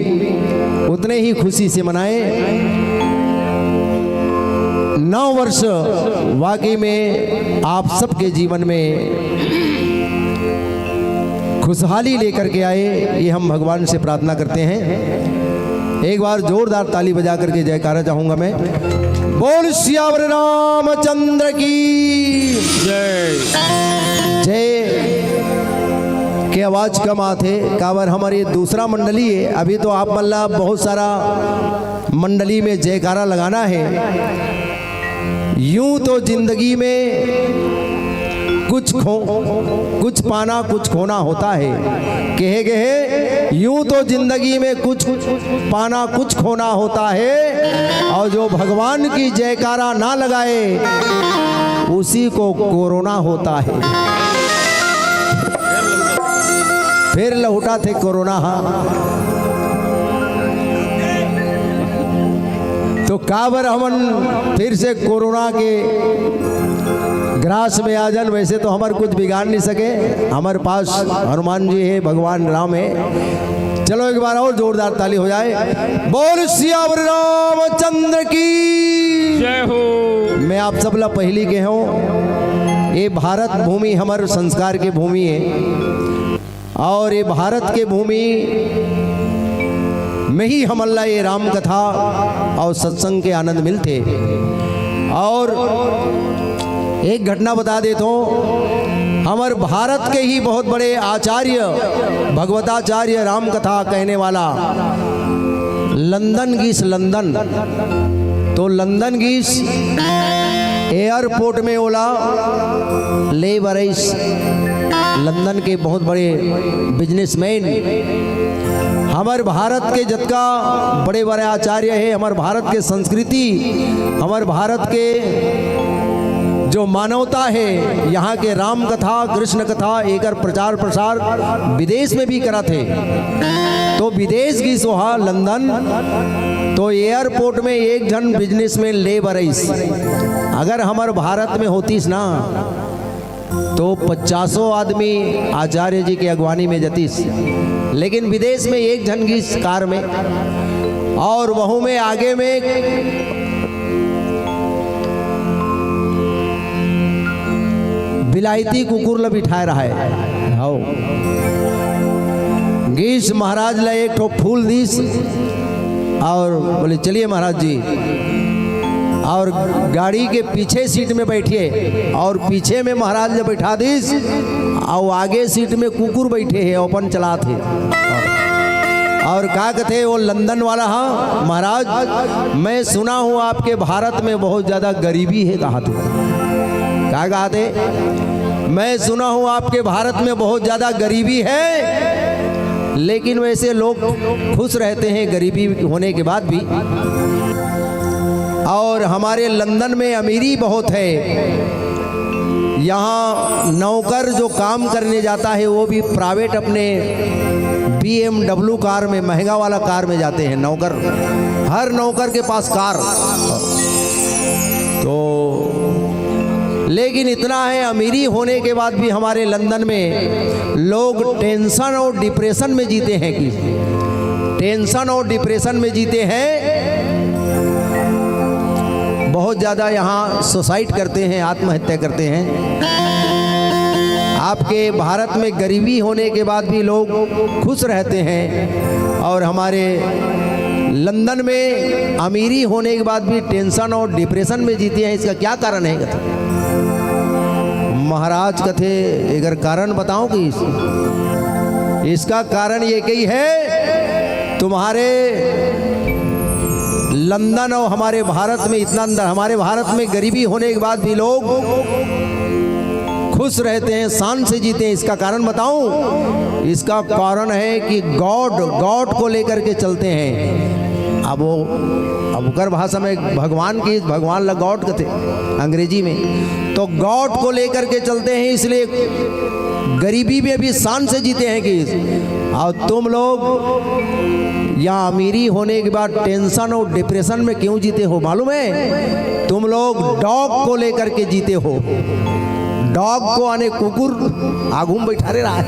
उतने ही खुशी से मनाएं। नव वर्ष वाकई में आप सबके जीवन में खुशहाली लेकर के आए, ये हम भगवान से प्रार्थना करते हैं। एक बार जोरदार ताली बजा करके जयकारा चाहूंगा मैं। बोल सियावर रामचंद्र की जय। जय के आवाज कम आते कावर हमारी दूसरा मंडली है। अभी तो आप मल्ला बहुत सारा मंडली में जयकारा लगाना है। यूं तो जिंदगी में कुछ पाना कुछ खोना होता है। कहे गए यूं तो जिंदगी में कुछ पाना कुछ खोना होता है, और जो भगवान की जयकारा ना लगाए उसी को कोरोना होता है। फिर लौटा थे कोरोना। तो काबर हमन फिर से कोरोना के ग्रास में आ जान। वैसे तो हमारे कुछ बिगाड़ नहीं सके, हमारे पास हनुमान जी है, भगवान राम है। चलो एक बार और जोरदार ताली हो जाए। बोल सियावर रामचंद्र की जय हो। मैं आप सब ला पहली के हूँ। ये भारत भूमि हमारे संस्कार की भूमि है, और ये भारत के भूमि में ही हमल्ला ये राम कथा और सत्संग के आनंद मिलते। और एक घटना बता देता हूँ। हमारे भारत के ही बहुत बड़े आचार्य भगवताचार्य राम कथा कहने वाला लंदन गीस, लंदन तो लंदन गीस एयरपोर्ट में ओला ले बरस लंदन के बहुत बड़े बिजनेसमैन। हमारे भारत के जतका बड़े बड़े आचार्य है, हमारे भारत के संस्कृति, हमारे भारत के जो मानवता है, यहाँ के राम कथा कृष्ण कथा एक प्रचार प्रसार विदेश में भी करा थे। तो विदेश की सोहा लंदन, तो एयरपोर्ट में एक जन बिजनेसमैन ले बरस। अगर हमारे भारत में होतीस ना तो 50 आदमी आचार्य जी की अगवानी में जतीस, लेकिन विदेश में एक जन की कार में, और वहू में आगे में बिलायती कुकुर ला बिठाए रहा है। हाउ गीस महाराज ला एक ठो फूल दीस और बोले चलिए महाराज जी और गाड़ी के पीछे सीट में बैठिए और पीछे में महाराज ने बैठा दीस और आगे सीट में कुकुर बैठे हैं अपन चलाते। और कहा कहते वो लंदन वाला, हाँ महाराज मैं सुना हूँ आपके भारत में बहुत ज़्यादा गरीबी है। कहा थे क्या कहते, मैं सुना हूँ आपके भारत में बहुत ज़्यादा गरीबी है, लेकिन वैसे लोग खुश रहते हैं गरीबी होने के बाद भी। और हमारे लंदन में अमीरी बहुत है, यहाँ नौकर जो काम करने जाता है वो भी प्राइवेट अपने BMW कार में, महंगा वाला कार में जाते हैं नौकर। हर नौकर के पास कार। तो लेकिन इतना है, अमीरी होने के बाद भी हमारे लंदन में लोग टेंशन और डिप्रेशन में जीते हैं। कि टेंशन और डिप्रेशन में जीते हैं, बहुत ज़्यादा यहाँ सुसाइड करते हैं, आत्महत्या करते हैं। आपके भारत में गरीबी होने के बाद भी लोग खुश रहते हैं, और हमारे लंदन में अमीरी होने के बाद भी टेंशन और डिप्रेशन में जीते हैं। इसका क्या कारण है? कथे महाराज कथे अगर कारण बताऊं कि इसका कारण ये कही है, तुम्हारे लंदन और हमारे भारत में इतना अंदर, हमारे भारत में गरीबी होने के बाद भी लोग खुश रहते हैं, शान से जीते हैं। इसका कारण बताऊं? इसका कारण है कि गॉड को लेकर के चलते हैं। अब उकर भाषा में भगवान ला गॉड कहते अंग्रेजी में, तो गॉड को लेकर के चलते हैं, इसलिए गरीबी में भी शान से जीते हैं। कि और तुम लोग यहाँ अमीरी होने के बाद टेंशन और डिप्रेशन में क्यों जीते हो मालूम है? तुम लोग डॉग को लेकर के जीते हो। डॉग को आने कुकुर आगू में बैठा रहा है।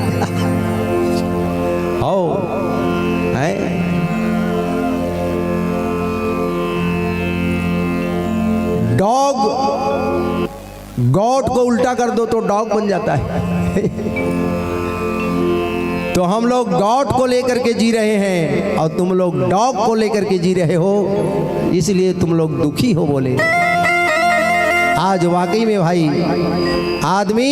हो है डॉग, गॉड को उल्टा कर दो तो डॉग बन जाता है। तो हम लोग गॉड को लेकर के जी रहे हैं और तुम लोग डॉग को लेकर के जी रहे हो, इसलिए तुम लोग दुखी हो। बोले आज वाकई में भाई, आदमी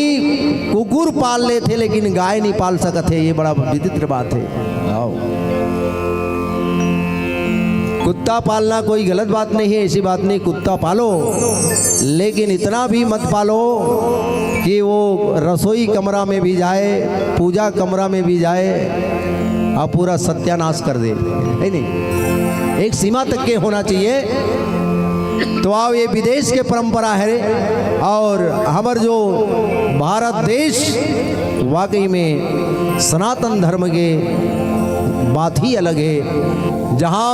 कुकुर पाल ले थे लेकिन गाय नहीं पाल सकते। ये बड़ा विचित्र बात है। कुत्ता पालना कोई गलत बात नहीं है, ऐसी बात नहीं, कुत्ता पालो, लेकिन इतना भी मत पालो कि वो रसोई कमरा में भी जाए, पूजा कमरा में भी जाए और पूरा सत्यानाश कर दे। है नहीं, एक सीमा तक के होना चाहिए। तो आओ, ये विदेश के परंपरा है और हमार जो भारत देश वाकई में सनातन धर्म के बात ही अलग है, जहाँ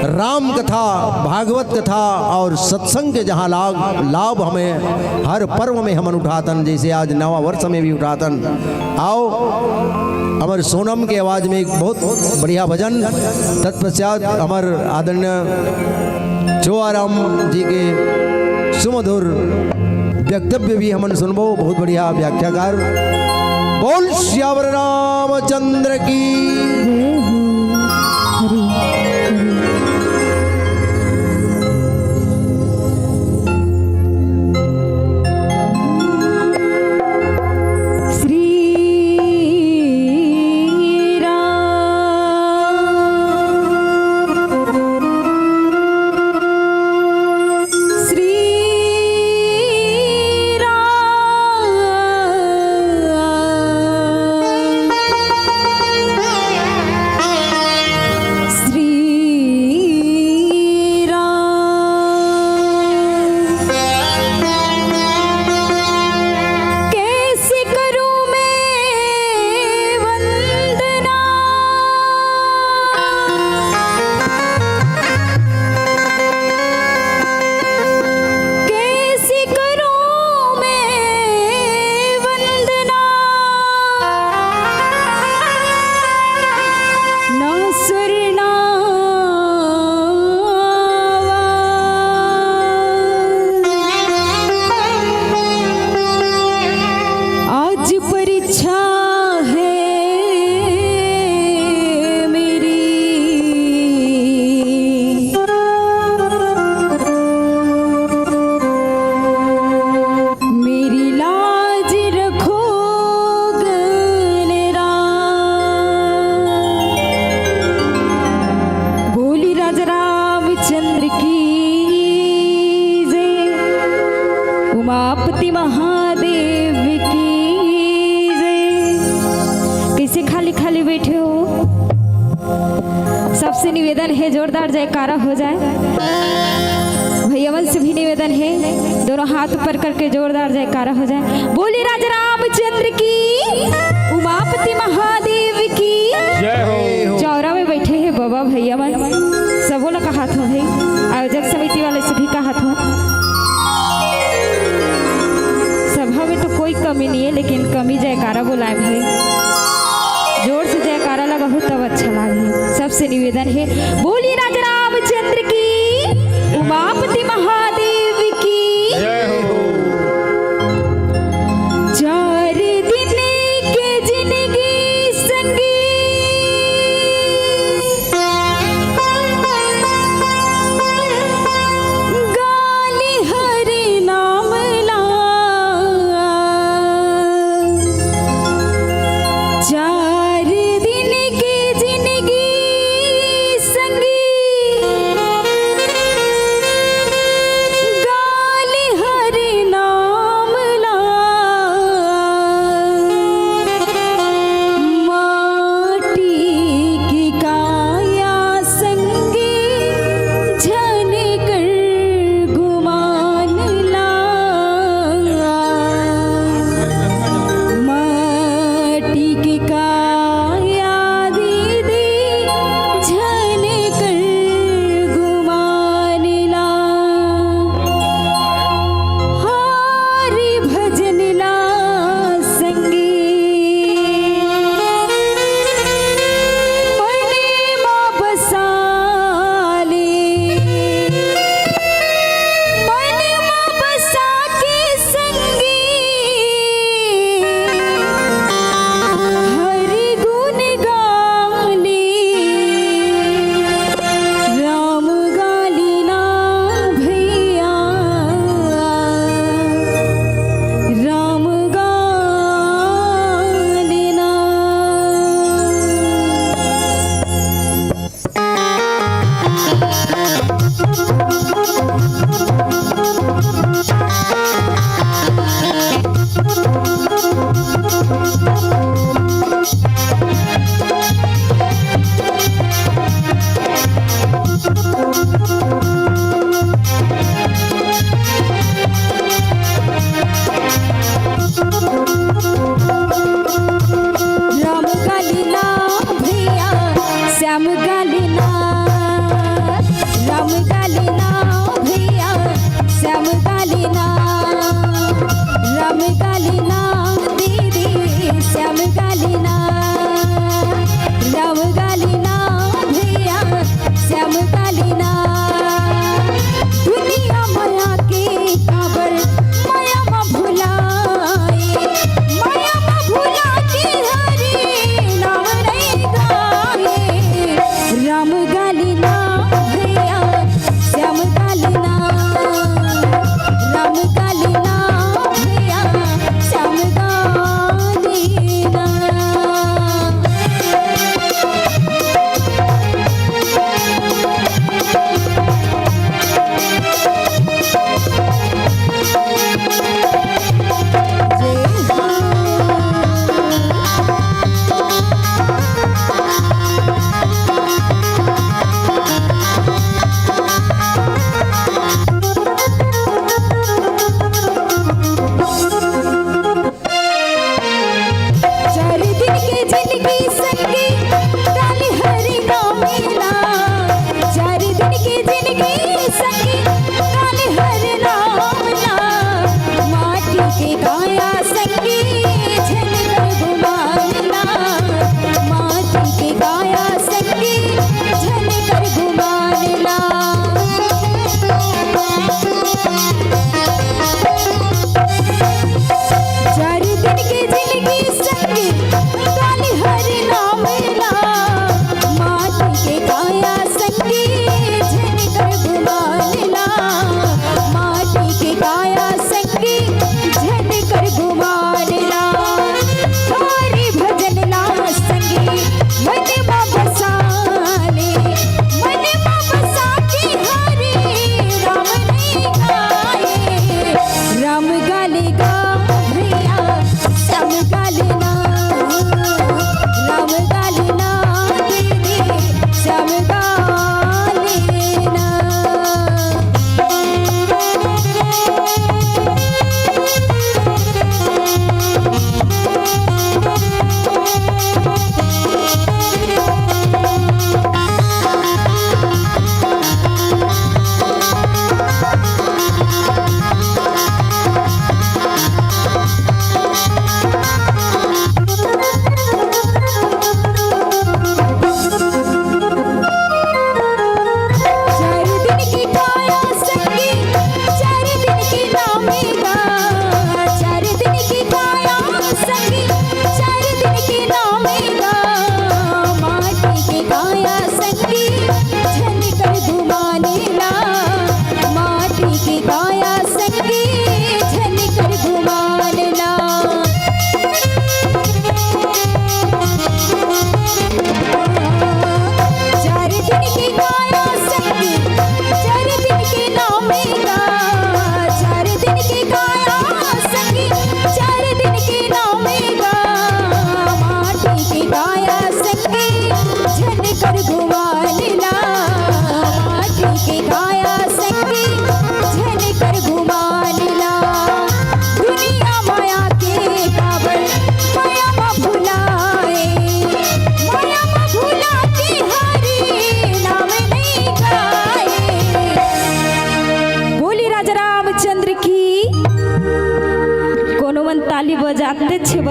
राम कथा, भागवत कथा और सत्संग के जहाँ लाभ हमें हर पर्व में हम उठातन, जैसे आज नवा वर्ष में भी उठातन। आओ हमारे सोनम के आवाज़ में एक बहुत बढ़िया भजन, तत्पश्चात हमारे आदरणीय चोआराम जी के सुमधुर वक्तव्य भी हमन सुनबो। बहुत बढ़िया व्याख्याकार। बोल श्यावर रामचंद्र की। सबसे निवेदन है जोरदार जयकारा हो जाए। भैयावन से भी निवेदन है दोनों हाथ ऊपर करके जोरदार जयकारा हो जाए। बोली राजा रामचंद्र की, उमापति महादेव की जय हो। चौरा में बैठे हैं बाबा भैयावन, सबों का हाथ हो भाई, आयोजक समिति वाले सभी का हाथ हो। सभा में तो कोई कमी नहीं है, लेकिन कमी जयकारा बुलाए भाई, जोर से जयकारा लगा हो तब अच्छा लगे। सबसे निवेदन है बोली राजा रामचंद्र की, उमापति महादेव की जय हो। चार दिन के जिंदगी संगी, गाली हरि नाम ला, चार दिन की जिंदगी संगी, गाली हरि नाम ला, माटी की काया संगी, झन कर गुमान ला, माटी की काया दीदी, झन कर गुमान ला, हरि भजन ला संगी, मने मां बसाले, मने मां बसा के संगी, हरि गुण गाली, राम गाली ना भैया, राम गाली ना। राम गाली ना भैया, श्याम गाली ना, राम गाली ना भैया, श्याम गाली ना, राम गाली ना दीदी, श्याम गाली ना, राम गाली ना भैया, श्याम गाली ना, दुनिया माया के काबर, माया मा भुलाए, माया मा भुला के हरि नाम नहीं गाए, राम गाली ना भैया, श्याम गाली ना, राम गाली ना भैया, श्याम गाली ना।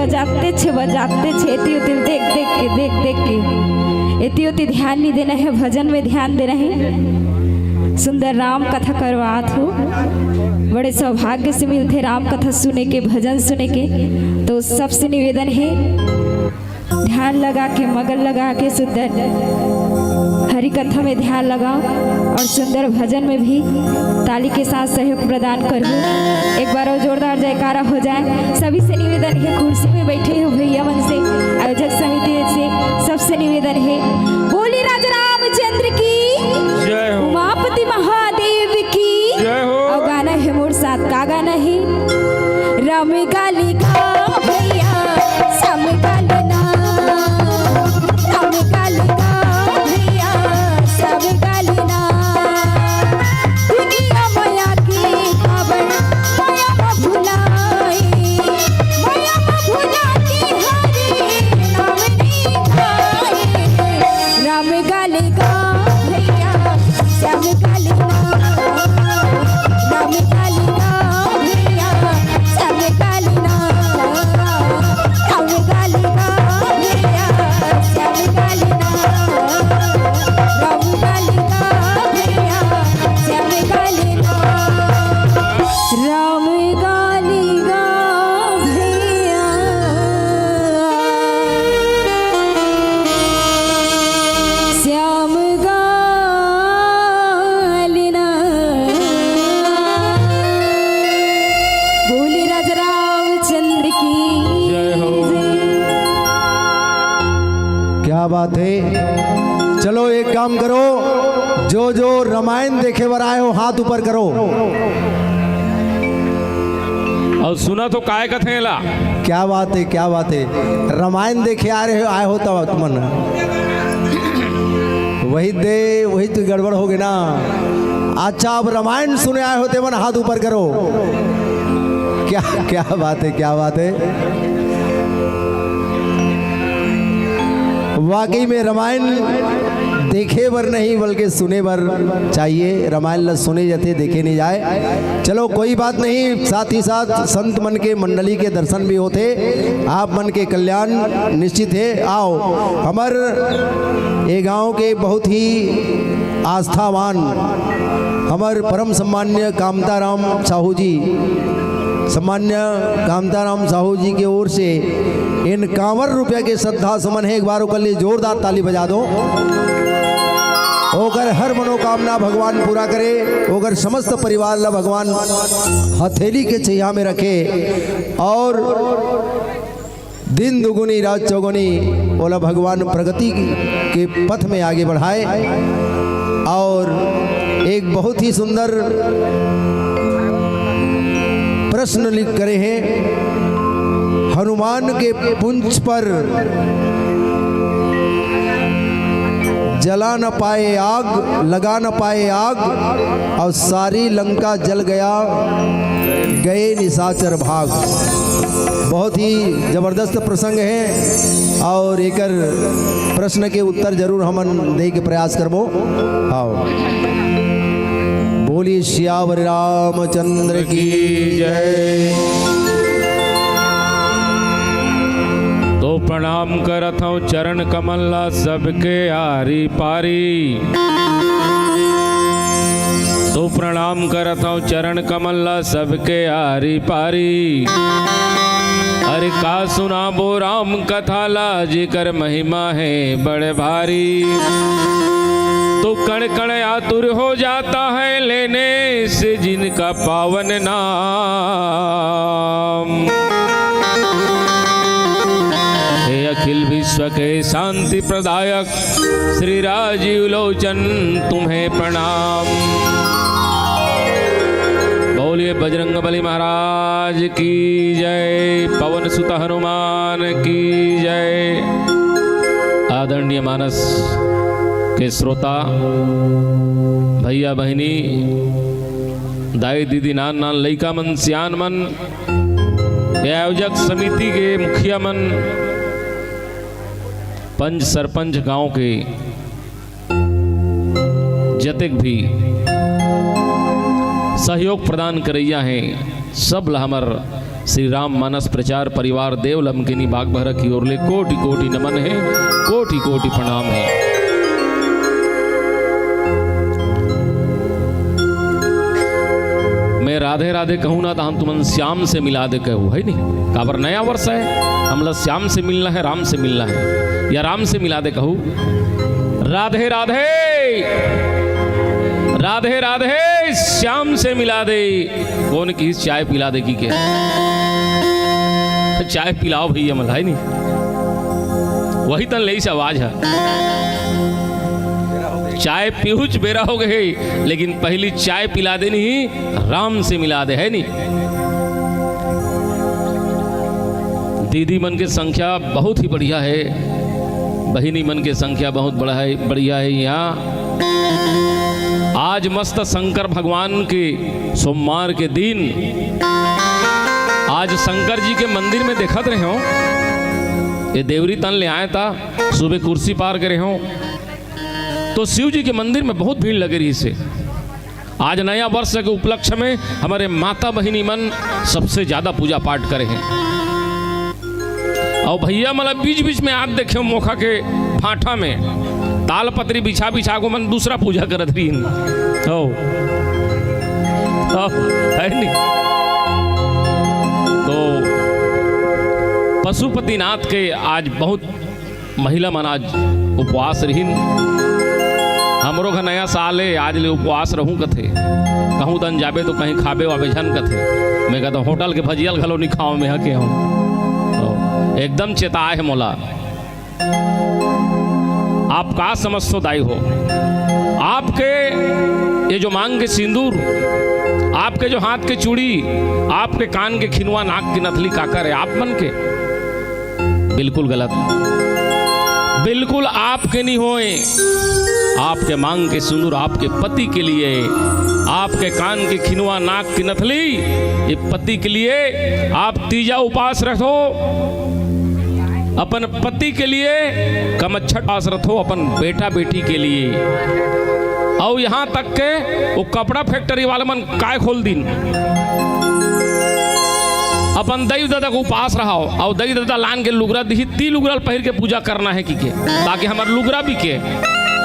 बजाते छे एती उती देख देख के एती उती ध्यान नहीं देना है, भजन में ध्यान देना है। सुंदर राम कथा करवात हो, बड़े सौभाग्य से मिलते राम कथा सुने के, भजन सुने के। तो सबसे निवेदन है ध्यान लगा के, मगन लगा के सुंदर हरि कथा में ध्यान लगाओ और सुंदर भजन में भी ताली के साथ सहयोग प्रदान करो। एक बार और जोरदार जयकारा हो जाए। सभी से निवेदन है, कुर्सी में बैठे हो भैया मन से, आयोजक समिति से सबसे निवेदन है, बोली राजा रामचंद्र की जय हो, उमापति महादेव की जय हो। और गाना है मोर साथ का गाना है, राम गाली का भैया सम गाली ना, राम गाली का भैया सब गाली ना, दुनिया माया की खबर माया में भुलाई, माया में भुला के हरि नाम नहीं खाए, राम गाली का भैया सब गाली ना, राम गाली का भैया सब गाली ना, राम गाली का भैया सब गाली ना, राम गाली का भैया सब गाली ना, राम गाली का भैया श्याम गालिना। बोली राजा रामचंद्र की जय हो। क्या बात है। चलो एक काम करो, जो जो रामायण देखे बर आए हो हाथ ऊपर करो। और सुना तो काय कथेला क्या बात है, क्या बात है। रामायण देखे आए हो तब तुमन वही तो गड़बड़ हो गई ना। अच्छा अब रामायण सुने आए होते मन हाथ ऊपर करो। क्या क्या बात है, क्या बात है। वाकई में रामायण देखे बर नहीं बल्कि सुने बर चाहिए। रामायण ल सुने जाते देखे नहीं जाए। चलो कोई बात नहीं, साथ ही साथ संत मन के मंडली के दर्शन भी होते, आप मन के कल्याण निश्चित है। आओ हमार ये गांव के बहुत ही आस्थावान हमार परम सम्मान्य कामताराम साहू जी, सम्मान्य कामताराम साहू जी की ओर से इन 51 रुपया के श्रद्धा सुमन है। एक बार ओकर लिए जोरदार ताली बजा दो। ओकर हर मनोकामना भगवान पूरा करे, ओकर समस्त परिवार ला भगवान हथेली के छैया में रखे और दिन दुगुनी रात चौगुनी ओला भगवान प्रगति के पथ में आगे बढ़ाए। और एक बहुत ही सुंदर प्रश्न लिख करे हैं, हनुमान के पुंछ पर जला न पाए आग, लगा न पाए आग, और सारी लंका जल गया, गए निशाचर भाग। बहुत ही जबरदस्त प्रसंग है और एकर प्रश्न के उत्तर जरूर हमन दे के प्रयास करबो। आओ बोली श्यावर रामचंद्र की जय। तो प्रणाम करत हूँ चरण कमला सबके आरी पारी। तो प्रणाम करत हूँ चरण कमला सबके आरी पारी। अरे का सुना बो राम कथा ला, जिकर महिमा है बड़े भारी। तो कण कण आतुर हो जाता है लेने से जिनका पावन नाम। हे अखिल विश्व के शांति प्रदायक श्री राजीव लोचन तुम्हें प्रणाम। बोलिए बजरंग बली महाराज की जय, पवन सुत हनुमान की जय। आदरणीय मानस के श्रोता भैया बहनी, दाई दीदी, नान नान लइका मन, सियान मन, आयोजक समिति के मुखिया मन, पंच सरपंच गांव के जतेक भी सहयोग प्रदान करैया हैं, सब ला हमर श्री राम मानस प्रचार परिवार देव लमकिनी बाग भर की ओर ले कोटि कोटि नमन है, कोटि कोटि प्रणाम है। मैं राधे राधे कहूँ ना तो हम तुमन श्याम से मिला दे कहूँ, है नहीं? काबर नया वर्ष है, हमला श्याम से मिलना है, राम से मिलना है, या राम से मिला दे कहूँ। राधे राधे राधे राधे श्याम से मिला दे। कौन की चाय पिला दे की के? चाय पिलाओ भैया मला, है नहीं? वही तन लई से आवाज है, चाय पीहुच बेरा हो गए, लेकिन पहली चाय पिला देनी ही राम से मिला दे, है नहीं? दीदी मन की संख्या बहुत ही बढ़िया है, बहिनी मन की संख्या बहुत बढ़िया है यहाँ। आज मस्त शंकर भगवान के सोमवार के दिन आज शंकर जी के मंदिर में देखत रहे हो, ये देवरी तन ले आया था, सुबह कुर्सी पार करे हो तो शिव जी के मंदिर में बहुत भीड़ लगी रही से। आज नया वर्ष के उपलक्ष्य में हमारे माता बहिनी मन सबसे ज्यादा पूजा पाठ करे हैं। और भैया मतलब बीच बीच में आज देखे मोखा के फांठा में ताल पत्री बिछा बिछा को मन दूसरा पूजा करत रही है नहीं? तो पशुपतिनाथ के आज बहुत महिला मन आज उपवास रही। हमरो घर नया साल है, आज ले उपवास रहूं कथे, कहूँ तन जाबे तो कहीं खाबे वाबे झन कथे। मैं कहता होटल के भजियल घलो नहीं खाओ में हके हूँ, एकदम चेताए है मोला। आप का समझो दाई हो, आपके ये जो मांग के सिंदूर, आपके जो हाथ के चूड़ी, आपके कान के खिनवा, नाक की नथली काकर है आप मन के? बिल्कुल गलत, बिल्कुल आपके नहीं होए। आपके मांग के सिंदूर आपके पति के लिए, आपके कान के खिनवा, नाक की नथली ये पति के लिए। आप तीजा उपास रखो अपन पति के लिए, कमच्छठ उपास रखो अपन बेटा बेटी के लिए। और यहाँ तक के वो कपड़ा फैक्ट्री वाले मन काय खोल दिन अपन दई दादा को उपास रहा हो, और दई दादा लान के लुगरा दी, ती लुगरा पहिर के पूजा करना है की के, ताकि हमार लुगरा भी के,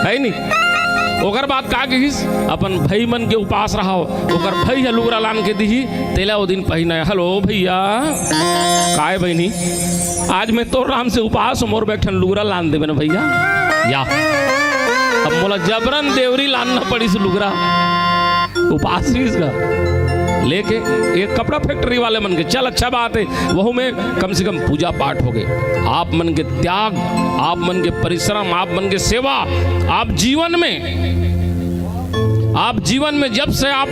है नहीं? ओकर बाद का कहिस अपन भाई मन के उपास रहा हो, ओकर भाई है लुगरा लान के दी, तेला वो दिन पहिना। हेलो भैया काय बहनी, आज मैं तो राम से उपास मोर बैठन लुगरा लान देवे ना भैया, या अब मोला जबरन देवरी लानना पड़ी से लुगरा उपास का लेके। एक कपड़ा फैक्ट्री वाले मन के चल अच्छा बात है, वह में कम से कम पूजा पाठ हो गए। आप मन के त्याग, आप मन के परिश्रम, आप मन के सेवा, आप जीवन में जब से आप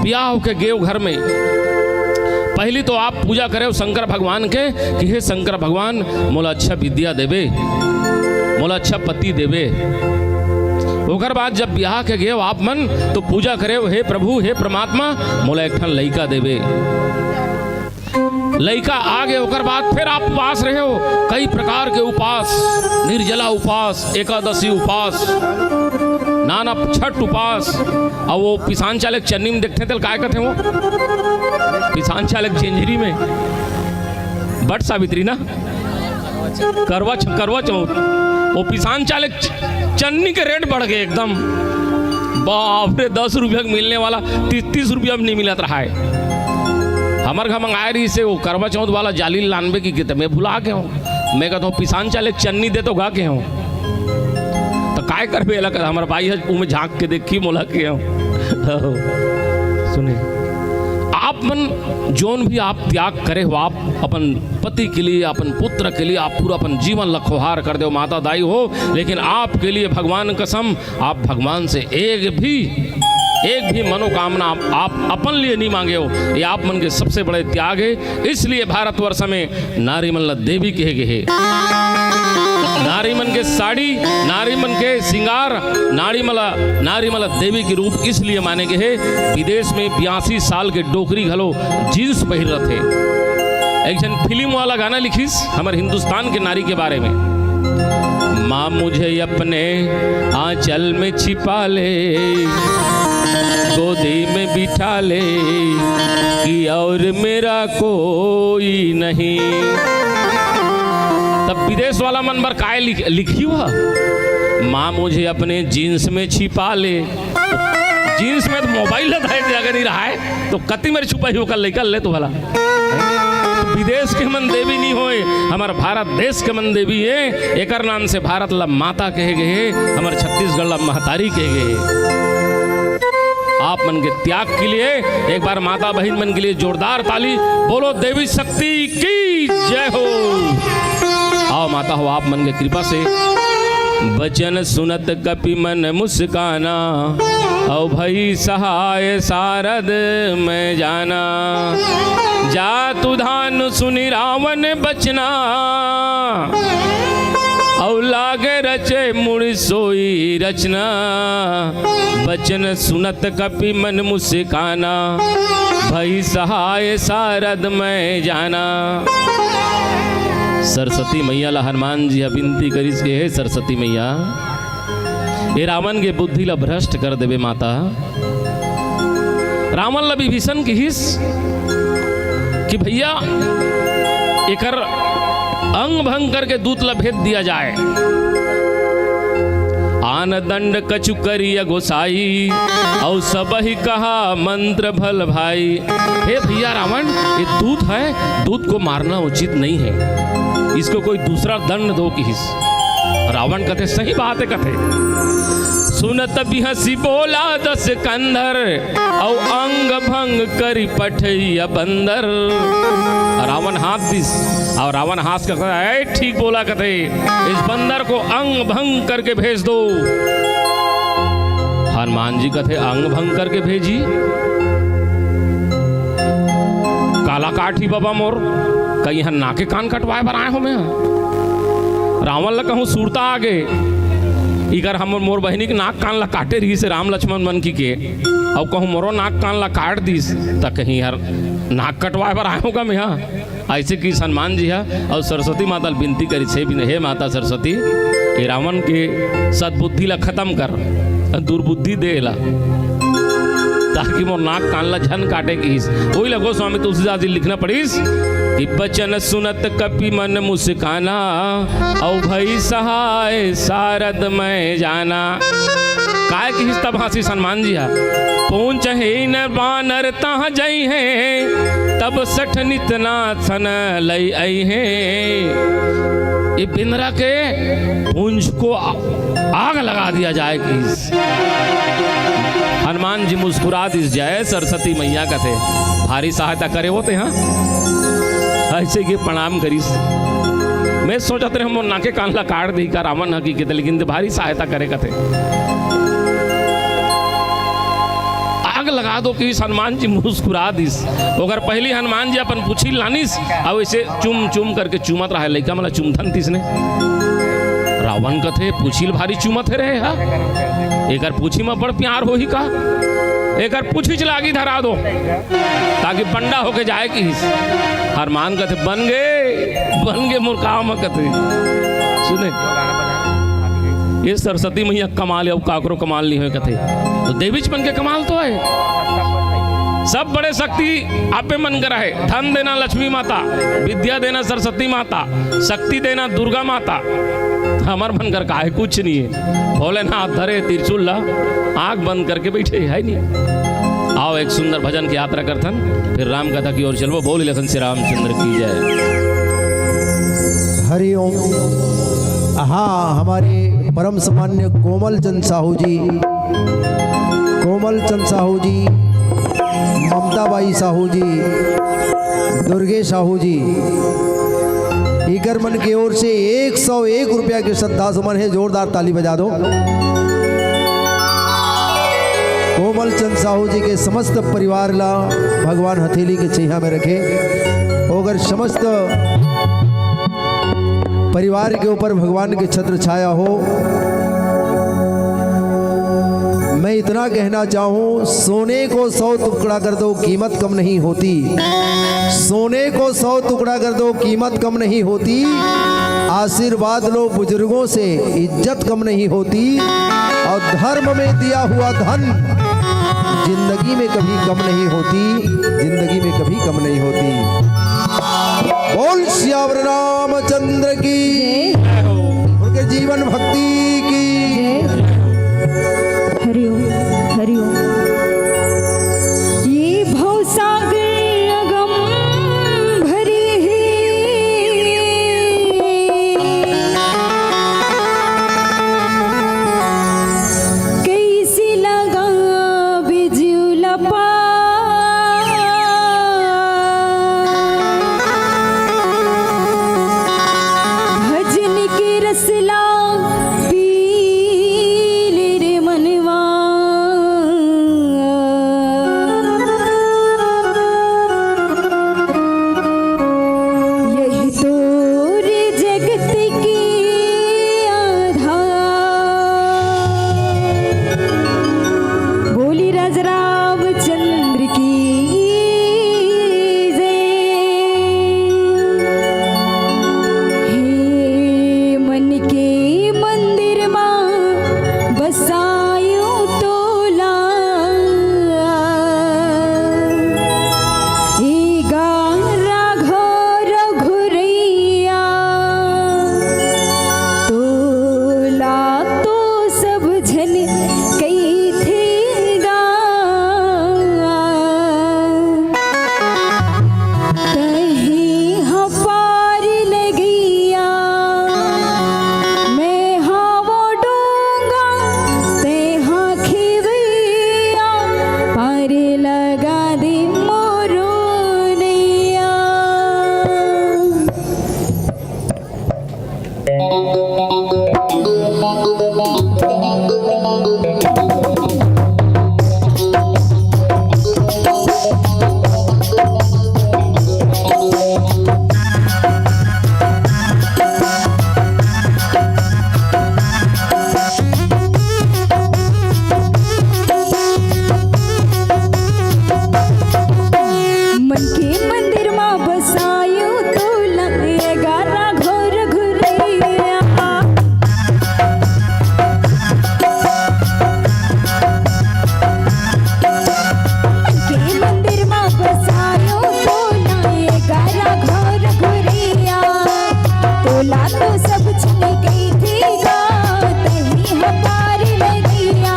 ब्याह होके गए घर में, पहली तो आप पूजा करे शंकर भगवान के कि हे शंकर भगवान मोला अच्छा विद्या देवे, मोला अच्छा पति देवे। ओकर बाद जब ब्याह के गए आप मन तो पूजा करे हे प्रभु हे परमात्मा मोला एक ठन लइका देवे। लइका आ गए ओकर बाद फिर आप उपास रहे हो, कई प्रकार के उपास, निर्जला उपास, एकादशी उपास, नाना छठ उपास। और वो पिसान चालक चन्नी में देखते थे काय कहते वो पिसान चालक झंझरी में बट सावित्री ना करवा चौथ, वो पिसान चालक चन्नी के रेट बढ़ गए एकदम, बाप रे 10 रुपया मिलने वाला 30 रुपया में नहीं मिलत रहा है। हमारे घर मंगाए रही से वो करवा चौथ वाला जाली लानबे की कितने मैं भुला के हूँ। मैं कहता हूँ पिसान चालक चन्नी दे तो गा के हूँ, तो काय करबे अलग हमारा भाई है मुँह में झाँक के देखी मोला के हूँ। सुने आप मन जोन भी आप त्याग करे हो, आप अपन पति के लिए, अपन पुत्र के लिए आप पूरा अपन जीवन लखोहार कर दो माता दाई हो, लेकिन आपके लिए भगवान कसम आप भगवान से एक भी मनोकामना आप अपन लिए नहीं मांगे हो। ये आप मन के सबसे बड़े त्याग है। इसलिए भारतवर्ष में नारी मन देवी कहे गए, नारी मन के साड़ी, नारी मन के श्रृंगार, नारी मला देवी के रूप इसलिए माने गए है। विदेश में 82 साल के डोकरी घलो जींस पहिर रहे थे। एक जन फिल्म वाला गाना लिखिस हमारे हिंदुस्तान के नारी के बारे में, माँ मुझे अपने आंचल में छिपा ले, गोदी में बिठा ले कि और मेरा कोई नहीं। तब विदेश वाला मन पर काय लिखी हुआ, माँ मुझे अपने जीन्स में छिपा ले। जीन्स में तो मोबाइल जगह नहीं रहा है तो कति मेरी छुपाई होकर लेकर ले तो भला। विदेश के मन देवी नहीं होए, हमारा भारत देश के मन देवी है। एक नाम से भारत ला माता कहे गए, हमारे छत्तीसगढ़ ला महतारी कहे गए। आप मन के त्याग के लिए एक बार माता बहन मन के लिए जोरदार ताली। बोलो देवी शक्ति की जय हो। आओ माता हो आप मन के कृपा से। बचन सुनत कपि मन मुस्काना, औ भई सहाय सारद मैं जाना। जा तु धानु सुनि रावण बचना, औ लागे रचे मुड़ सोई रचना। बचन सुनत कपि मन मुस्काना, भई सहाय सारद मैं जाना। सरस्वती मैया ला हनुमान जी विनती करिस के हे सरस्वती मैया, ये रावण के बुद्धि ला भ्रष्ट कर देवे माता। रावण ला विभीषण की हिस कि भैया एकर अंग भंग करके दूत ला भेद दिया जाए। आन दंड कछु करिय गोसाई, और सब ही कहा मंत्र भल भाई। हे भैया रावण, ये दूत है, दूत को मारना उचित नहीं है, इसको कोई दूसरा दंड दो कि हिस। रावण कथे सही बात है कथे। सुनत बिहसी बोला दस कंधर, औ अंग भंग करी पठैया बंदर। रावण हाथ दिस और रावण हाथ का कहे ठीक बोला कथे, इस बंदर को अंग भंग करके भेज दो। हनुमान जी कथे अंग भंग करके भेजी। काला काठी बाबा मोर कहीं यहाँ नाके कान कटवाए बर आए हो मैं। रावण ला कहूँ सूरता आगे इकर हम मोर बहनी के नाक कान ला काटे रही से राम लक्ष्मण मन की के, और कहूँ मोरो नाक कान ला काट दीस त कहीं यार नाक कटवाए बर आए होगा मैं यहाँ। ऐसे की हनुमान जी है और सरस्वती माता विनती करी से भी हे माता सरस्वती, ये रावण के सद्बुद्धि ला खत्म कर, दुर्बुद्धि दे ला, ताकि मोर नाक कान ला झन काटे की। वही लगो स्वामी तुलसीदास जी लिखना पड़ीस कि बचन सुनत कपि मन मुस्काना, औ भई सहाय सारद मैं जाना। काय की तब हंसी हनुमान जी हा पहुँच है न बानर तहाँ जई है, तब सठ नितना थन लई आई है। ये बिंद्रा के पूंछ को आग लगा दिया जाए कि हनुमान जी मुस्कुरा दिस जाए। सरस्वती मैया का थे भारी सहायता करे होते हाँ, ऐसे के प्रणाम करीस। मैं सोचते हम नाके कान ला काट दी का रावण हकीकत, लेकिन भारी सहायता करे का थे। आग लगा दो कि हनुमान जी मुस्कुरा दिस। अगर पहली हनुमान जी अपन पूछी लानिस और ऐसे चुम चुम करके चुमत रहा लड़का मला चुमथन तिसने। रावण कथे पूछिल भारी चुमत रहे हा, एक पूछी में बड़ प्यार हो ही का, एक पूछी लागी धरा दो ताकि बंडा होके जाए कि हनुमान कथे बन गए मुर्खाओ में कथे। सुने ये सरस्वती मैया कमाल है, काकरो कमाल नहीं हो कथे, तो देवीच बन के कमाल तो है। सब बड़े शक्ति आपे मन करा है। धन देना लक्ष्मी माता, विद्या देना सरस्वती माता, शक्ति देना दुर्गा माता। हमार मन कर का है कुछ नहीं है। भोलेनाथ धरे त्रिशूल ला आंख बंद करके बैठे है नहीं। आओ एक सुंदर भजन की यात्रा करथन, फिर राम कथा की ओर चलो। बोली लखन श्री रामचंद्र की जय। हरि ओम। हाँ, हमारे परम सम्मान्य कोमल चंद साहू जी, ममताबाई साहू जी, दुर्गे साहू जी, इकर मन की ओर से 101 रुपया के श्रद्धा सुमन है। जोरदार ताली बजा दो। कोमल चंद साहू जी के समस्त परिवार ला भगवान हथेली के छैया में रखे। अगर समस्त परिवार के ऊपर भगवान की छत्र छाया हो। मैं इतना कहना चाहूं, सोने को 100 टुकड़ा कर दो कीमत कम नहीं होती। सोने को 100 टुकड़ा कर दो कीमत कम नहीं होती। आशीर्वाद लो बुजुर्गों से, इज्जत कम नहीं होती। और धर्म में दिया हुआ धन जिंदगी में कभी कम नहीं होती, जिंदगी में कभी कम नहीं होती। बोल श्यावर रामचंद्र की, उनके जीवन भक्ति की। हरिओम हरिओम। ये भवसागर अगम भरी है, कैसी लगा बिजुला पा, भजन के रसला पील रे मनवा। यही तो रे जगत की आधार। बोली राजा रामचंद्र की जय। हे मन के मंदिर मां बसायो तोला, ए गारा घर घुरैया, तोला तो सब झन कई थे गा। कहीं हपार लगैया, मैं हावो डूंगा ते हाँ खिवैया, पार लगा दे मोरो नैया। मन के मंदिर मां बसायो तोला, ए गारा घर घुरैया। मन के मंदिर मां बसायो तोला, ए गारा घर घुरैया, तोला तो सब छने गई थी गा, तही हपार लगैया।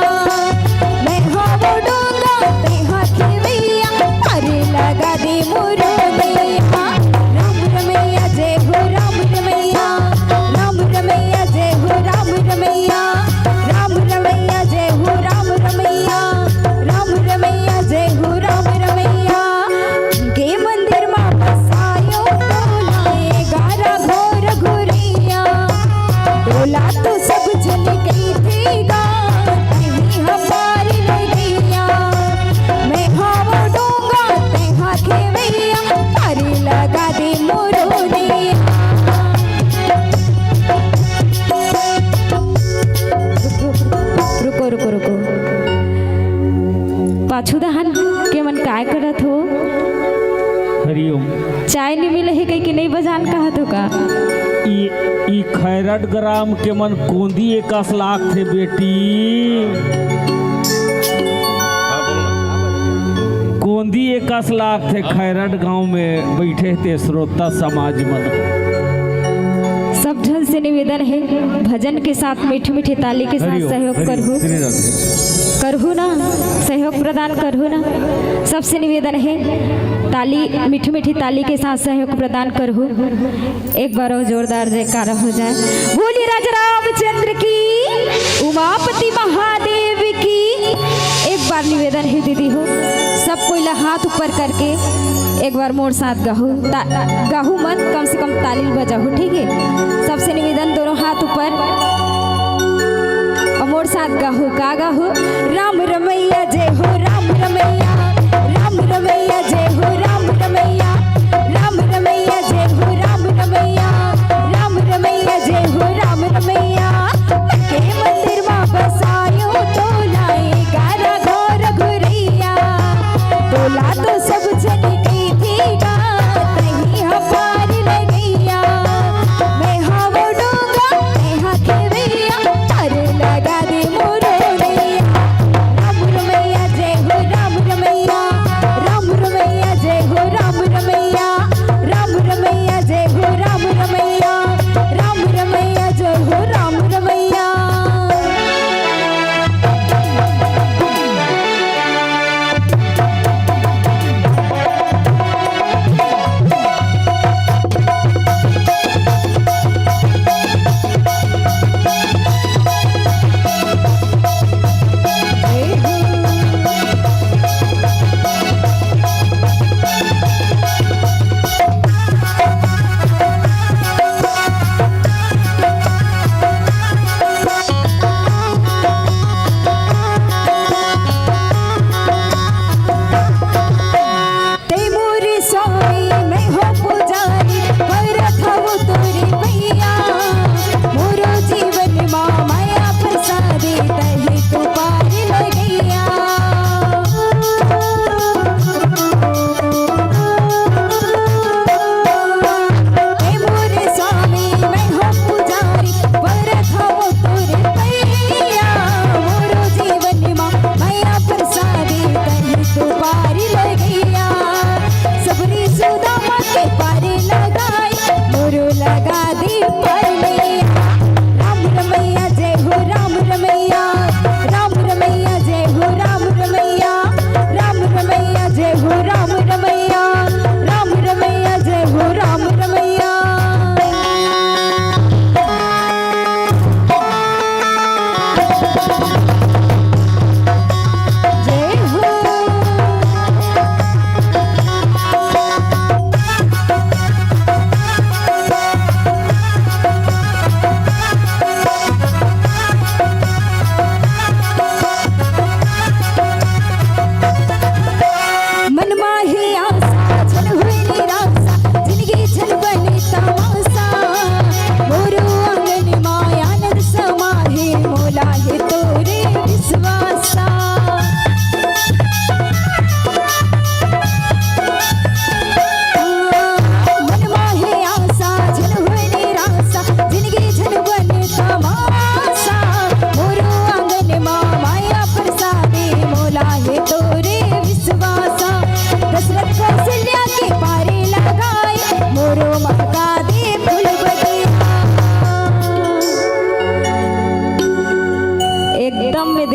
मैं हावो डोंगा ते हाँ खिवैया, अरे लगा दे मोरो नैया। राम रमैया जय हो राम रमैया, राम रमैया जय हो राम रमैया, राम रमैया जय हो राम रमैया, राम रमैया जय हो राम रमैया। के मंदिर मां बसायो तोला, ए गारा घोर घुरैया, तोला तो सब जन गई थी गा, तही हमार लगैया। मैं हावो डूंगा ते हाँ खेवैया, अरे लगा दे मोरो नैया। रुको रुको रुको, पाछू दहन के मन काय करत हो? हरिओम। चाय नहीं मिले है कहीं कि नहीं बजान कहा तो का? ई खैरट ग्राम के मन कोंदी 21 लाख थे बेटी, कोंदी 21 लाख थे। खैरट गांव में बैठे थे श्रोता समाज मन। सब जन से निवेदन है भजन के साथ मीठे मीठे ताली के साथ हरिओम, सहयोग हरिओम, करहु, श्री राधे। करहु ना, सहयोग प्रदान करहु ना। सबसे निवेदन है ताली, मीठी मीठी ताली के साथ सहयोग प्रदान करहु। एक बार और जोरदार जयकारा हो जाए। बोली राजा रामचंद्र की, उमापति महादेव की। एक बार निवेदन है दीदी हो, सब कोई हाथ ऊपर करके एक बार मोर साथ गाहू, गाहू मत, कम से कम ताली बजाहू, ठीक है? सबसे निवेदन, दोनों हाथ ऊपर और मोर साथ गाहू। का गाहू? राम रमैया जय हो राम रमैया, राम रमैया जय हो राम रमैया, राम रमैया जय हो राम रमैया, राम रमैया जय हो राम रमैया। के मंदिर मां बसायो तोला, ए गारा घोर घुरैया, तोला तो सब जन की थी गा, तही हमार लगैया। मैं हावो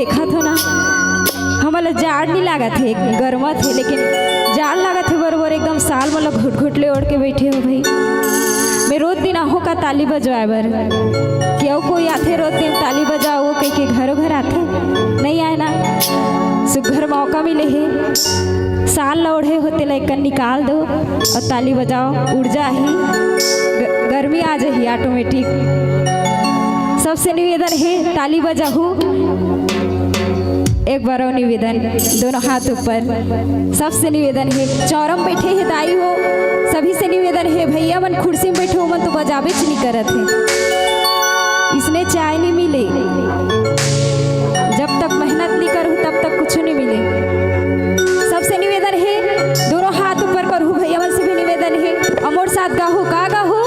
देखा था ना, हमारा जाड़ नहीं लगा थे, गर्मा थे, लेकिन जाड़ लगा थे बरोबर एकदम साल मतलब घुट घुट ले ओढ़ के बैठे हो भाई। मैं रोज दिन आहो का ताली बजवाए बर, क्यों कोई आते रोज दिन ताली बजाओ वो कहीं के घरों घर आते नहीं आए ना, सुघर मौका मिले है, साल लौड़े होते लेकर निकाल दो और ताली बजाओ, ऊर्जा ही गर्मी आ जाही ऑटोमेटिक। सबसे निवेदन है ताली बजाओ, एक बार और निवेदन, दोनों हाथ ऊपर। सबसे निवेदन है चौरम बैठे है दाई हो, सभी से निवेदन है भैया मन कुर्सी में बैठे हो मन तो बजाबे नहीं करत है, इसने चाय नहीं मिले, जब तक मेहनत नहीं करूँ तब तक कुछ नहीं मिले। सबसे निवेदन है दोनों हाथ ऊपर करूँ, भैया मन से भी निवेदन है, अमोर साथ गाहो का गाहो,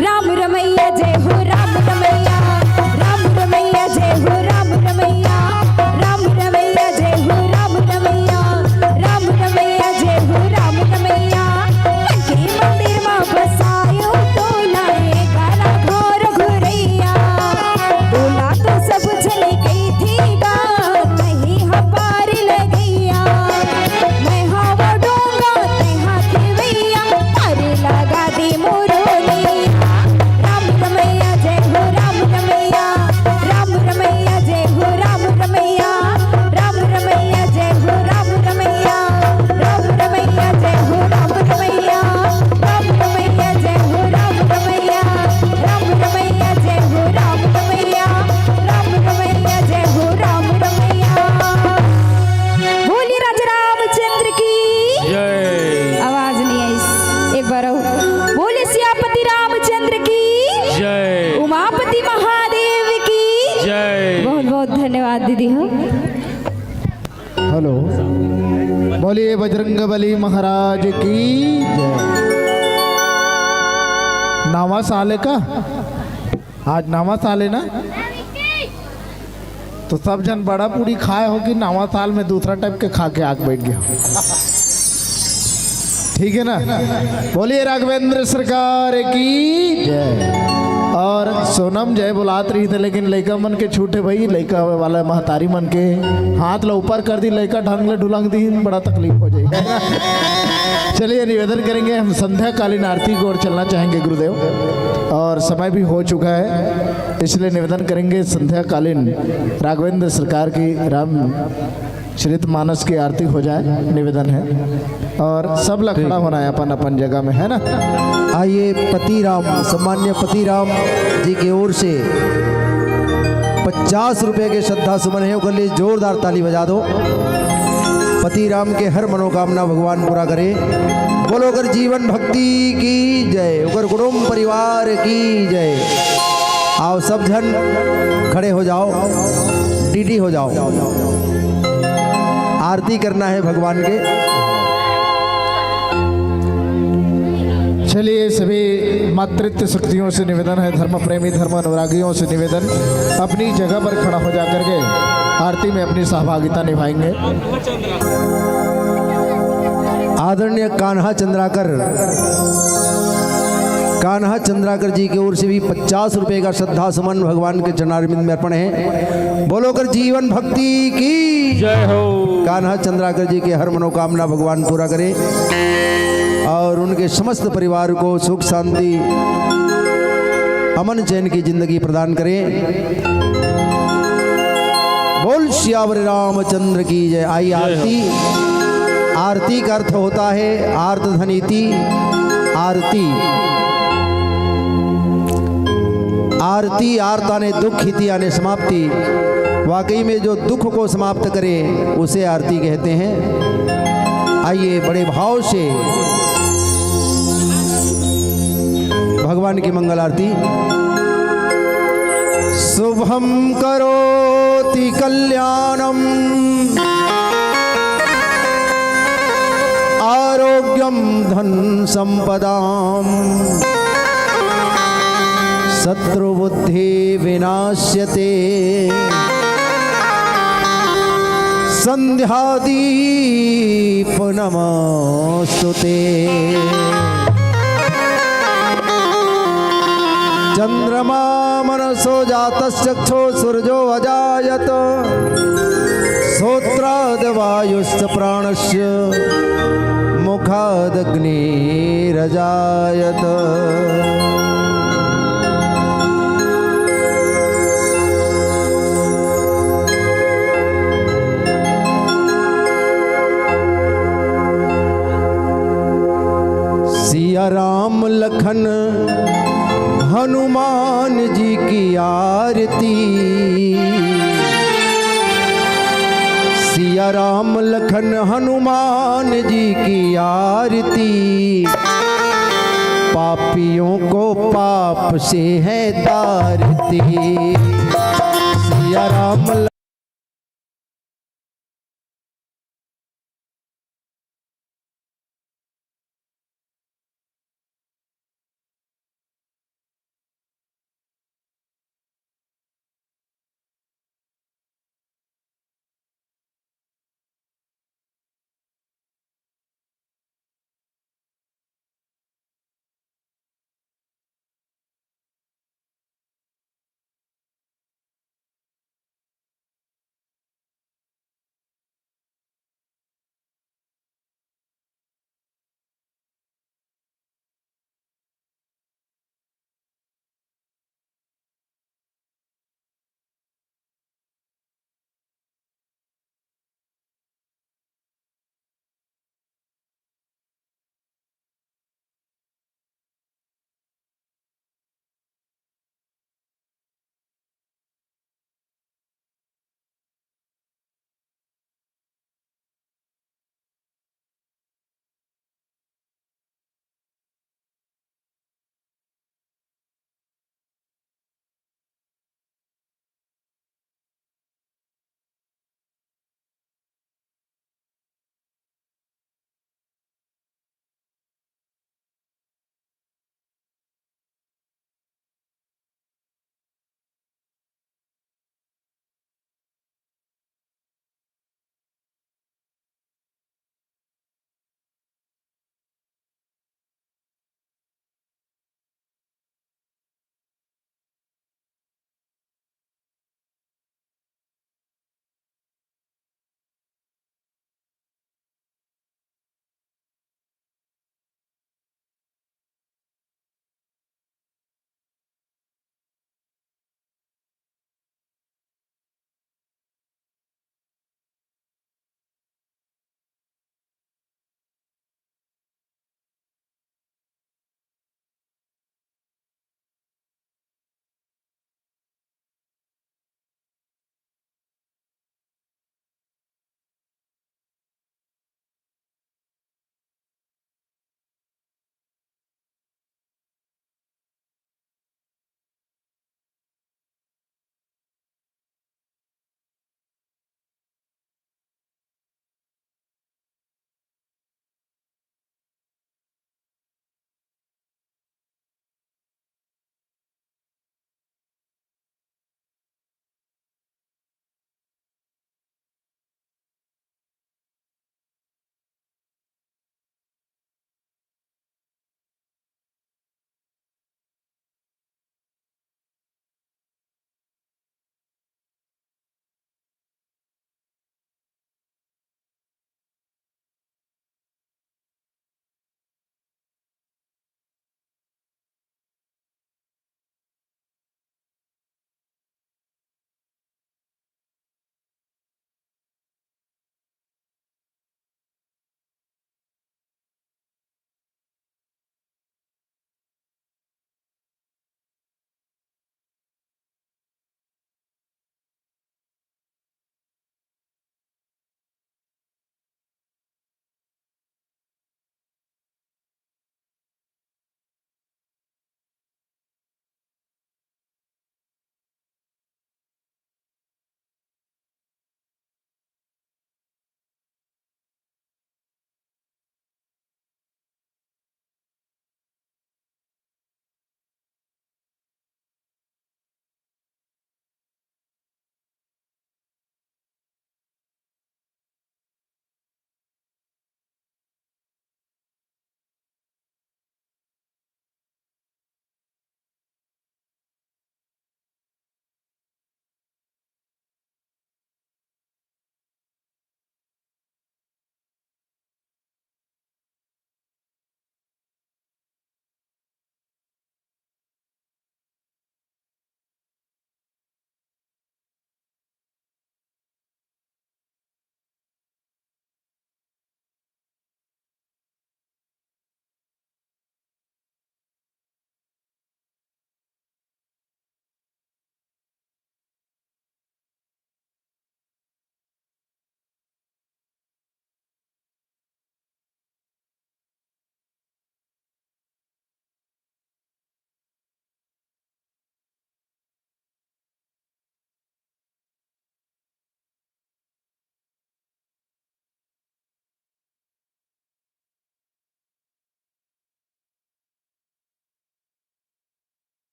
राम रमैया जय हो राम रमैया, राम रमैया जय हो राम रमैया, राम रमैया जय हो राम रमैया, राम रमैया जय हो राम रमैया। के मंदिर में बसायो तो लाए गाना घोर घुरैया, बोला तो सब चले गई थी बात नहीं हपार लगैया, मैं हवा डोंगा ते हाथ भैया अरे लगा दे मोरोली। राम रमैया जय हो राम रमैया, राम रमैया जय हो राम रमैया, राम रमैया जय हो राम रमैया, राम रमैया जय हो राम रमैया, राम रमैया जय हो राम रमैया, राम रमैया जय हो राम रमैया, राम रमैया जय हो राम रमैया। बोलिए राजा रामचंद्र की जय आवाज नहीं आई, एक बार और बोले सियापति रामचंद्र की जय उमापति महादेव की जय। बहुत बहुत धन्यवाद दीदी हो। हेलो, बोलिए बजरंगबली महाराज की जय। नावा साले का आज नावा साल है ना, तो सब जन बड़ा पूरी खाए हो कि नावा साल में दूसरा टाइप के खा के आग बैठ गया हो। ठीक है ना, बोलिए राघवेंद्र सरकार की जय। और सोनम जय बुलात रही थे, लेकिन लड़का मन के छूटे भाई, लड़का वाला महतारी मन के हाथ ला ऊपर कर दी, लड़का ढंग ले ढुलंग दी, बड़ा तकलीफ हो जाएगी। चलिए निवेदन करेंगे, हम संध्या कालीन आरती की ओर चलना चाहेंगे गुरुदेव, और समय भी हो चुका है, इसलिए निवेदन करेंगे संध्या कालीन राघवेंद्र सरकार की राम चरित मानस की आरती हो जाए, निवेदन है, और सब लोग खड़ा होना है अपन अपन जगह में, है ना। आइए पतिराम, सम्मान्य पतिराम जी की ओर से 50 रुपए के श्रद्धा सुमन है, उनके लिए जोरदार ताली बजा दो। पतिराम के हर मनोकामना भगवान पूरा करे। बोलो कर जीवन भक्ति की जय, उगर कुटुंब परिवार की जय। आओ सब जन खड़े हो जाओ, डीडी हो जाओ, आरती करना है भगवान के। चलिए सभी मातृत्व शक्तियों से निवेदन है, धर्म प्रेमी धर्म अनुरागियों से निवेदन, अपनी जगह पर खड़ा हो जाकर के आरती में अपनी सहभागिता निभाएंगे। आदरणीय कान्हा चंद्राकर जी की ओर से भी 50 रुपए का श्रद्धा सुमन भगवान के चरणारविंद में अर्पण है। बोलो कर जीवन भक्ति की जय हो। कान्हा चंद्राकर जी के हर मनोकामना भगवान पूरा करे और उनके समस्त परिवार को सुख शांति अमन चैन की जिंदगी प्रदान करे। बोल श्यावर रामचंद्र की जय। आई आरती का अर्थ होता है आर्त धनीति। आरती आरता ने दुख, हिति यानी समाप्ति। वाकई में जो दुख को समाप्त करे उसे आरती कहते हैं। आइए बड़े भाव से भगवान की मंगल आरती। शुभम करोति कल्याणम आरोग्यम धन संपदाम शत्रुबुद्धि विनाश्यते संध्यादीप नमस्तुते। चंद्रमा मनसो जातश्चक्षो सूर्यो अजायत श्रोत्राद वायुश्च प्राणस्य मुखादग्निरजायत। सिया राम लखन हनुमान जी की आरती, सिया राम लखन हनुमान जी की आरती, पापियों को पाप से है तारती। सिया राम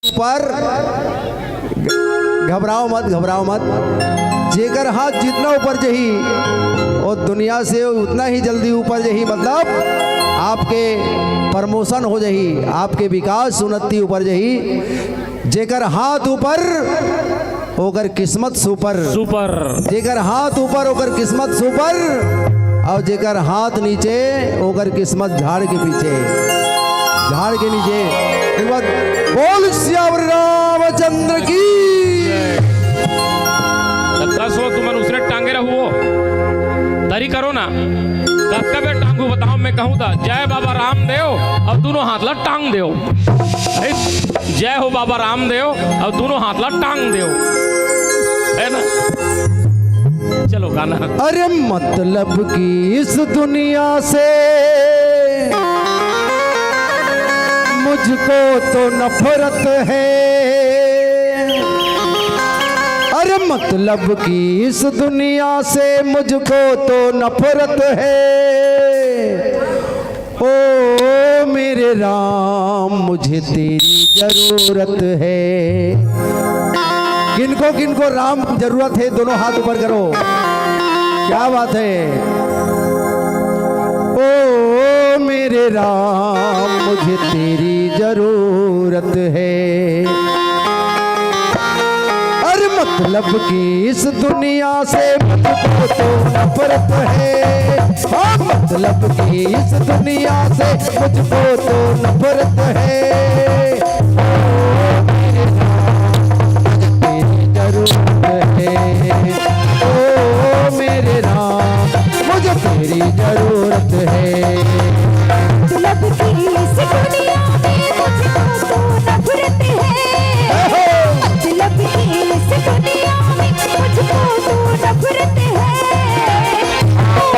ऊपर घबराओ मत, घबराओ मत। जेकर हाथ जितना ऊपर जही और दुनिया से उतना ही जल्दी ऊपर जही, मतलब आपके प्रमोशन हो जही, आपके विकास उन्नति ऊपर जही। जेकर हाथ ऊपर ओकर किस्मत सुपर, सुपर। जेकर हाथ ऊपर ओकर किस्मत सुपर, और जेकर हाथ नीचे ओकर किस्मत झाड़ के पीछे, झाड़ के नीचे। एक बात बोल श्याम रामचंद्र की। दस हो तुम उसने टांगे रहो तरी करो ना, कब टांगू बताओ। मैं कहूँ था जय बाबा रामदेव और दोनों हाथ ला टांग दो। जय हो बाबा रामदेव और दोनों हाथ ला टांग दो, है ना। चलो गाना। अरे मतलब कि इस दुनिया से मुझको तो नफरत है। अरे मतलब कि इस दुनिया से मुझको तो नफरत है। ओ मेरे राम मुझे तेरी जरूरत है। किनको किनको राम जरूरत है, दोनों हाथ ऊपर करो। क्या बात है। ओ मेरे राम मुझे तेरी जरूरत है। अरे मतलब कि इस दुनिया से मुझको तो नफरत है। हाँ मतलब कि इस दुनिया से मुझको तो नफरत है। ओ मेरे राम मुझे तेरी जरूरत है। मतलब कि इस दुनिया में मुझको तो नफरत है। मतलब कि इस दुनिया में मुझको तो नफरत है। ओ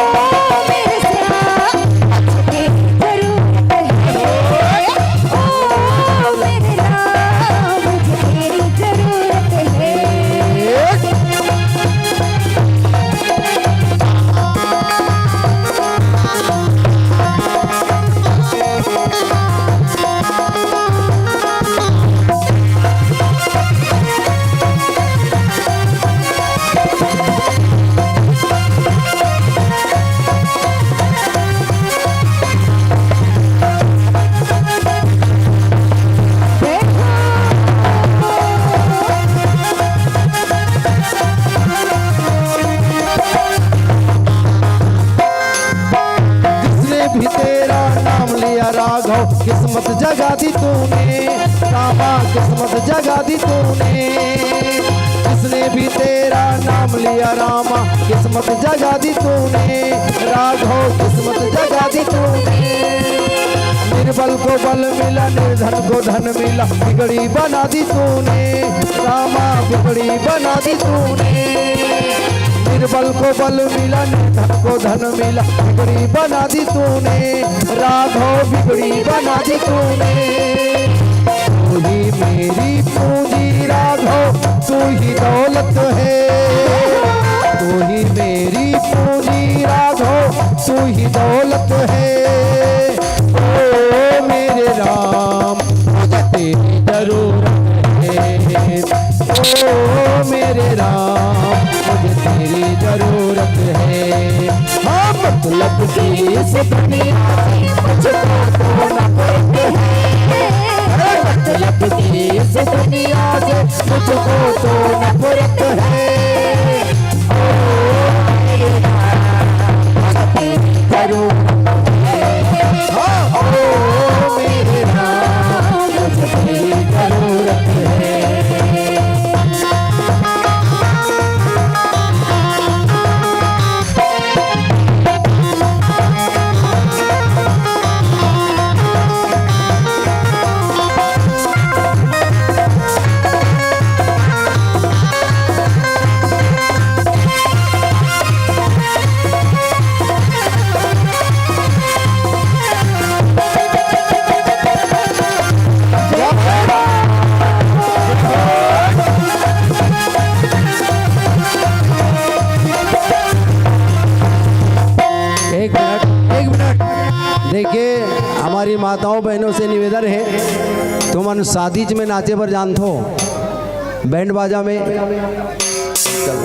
मेरे श्याम मुझे जरूरत है। ओ मेरे राम मुझे तेरी जरूरत है। राघव किस्मत जगा दी तूने, रामा किस्मत जगा दी तूने। किसने भी तेरा नाम लिया रामा किस्मत जगा दी तूने, राघव किस्मत जगा दी तूने। निर्बल को बल मिला, निर्धन को धन मिला, बिगड़ी बना दी तूने, रामा बिगड़ी बना दी तूने। निर्बल को बल मिला, निर्धन को धन मिला, बिगड़ी बना दी तूने, राघव बिगड़ी बना दी तूने। तू ही मेरी पूंजी राघव, तू ही दौलत है। तू ही मेरी पूंजी राघव, तू ही दौलत है। ओ मेरे राम मुझे तेरी जरूरत है। ओ मेरे राम मुझे तेरी जरूरत है। हाँ मतलब कि इस दुनिया में मुझको तो नफरत है। मतलब कि इस दुनिया से मुझको तो नफरत है। ओ मेरे राम मुझे तेरी जरूरत है। हाँ ओ मेरे राम मुझे तेरी जरूरत है। देखिए हमारी माताओं बहनों से निवेदन है, तुमन शादी में नाचे पर जानत हो बैंड बाजा में चलो।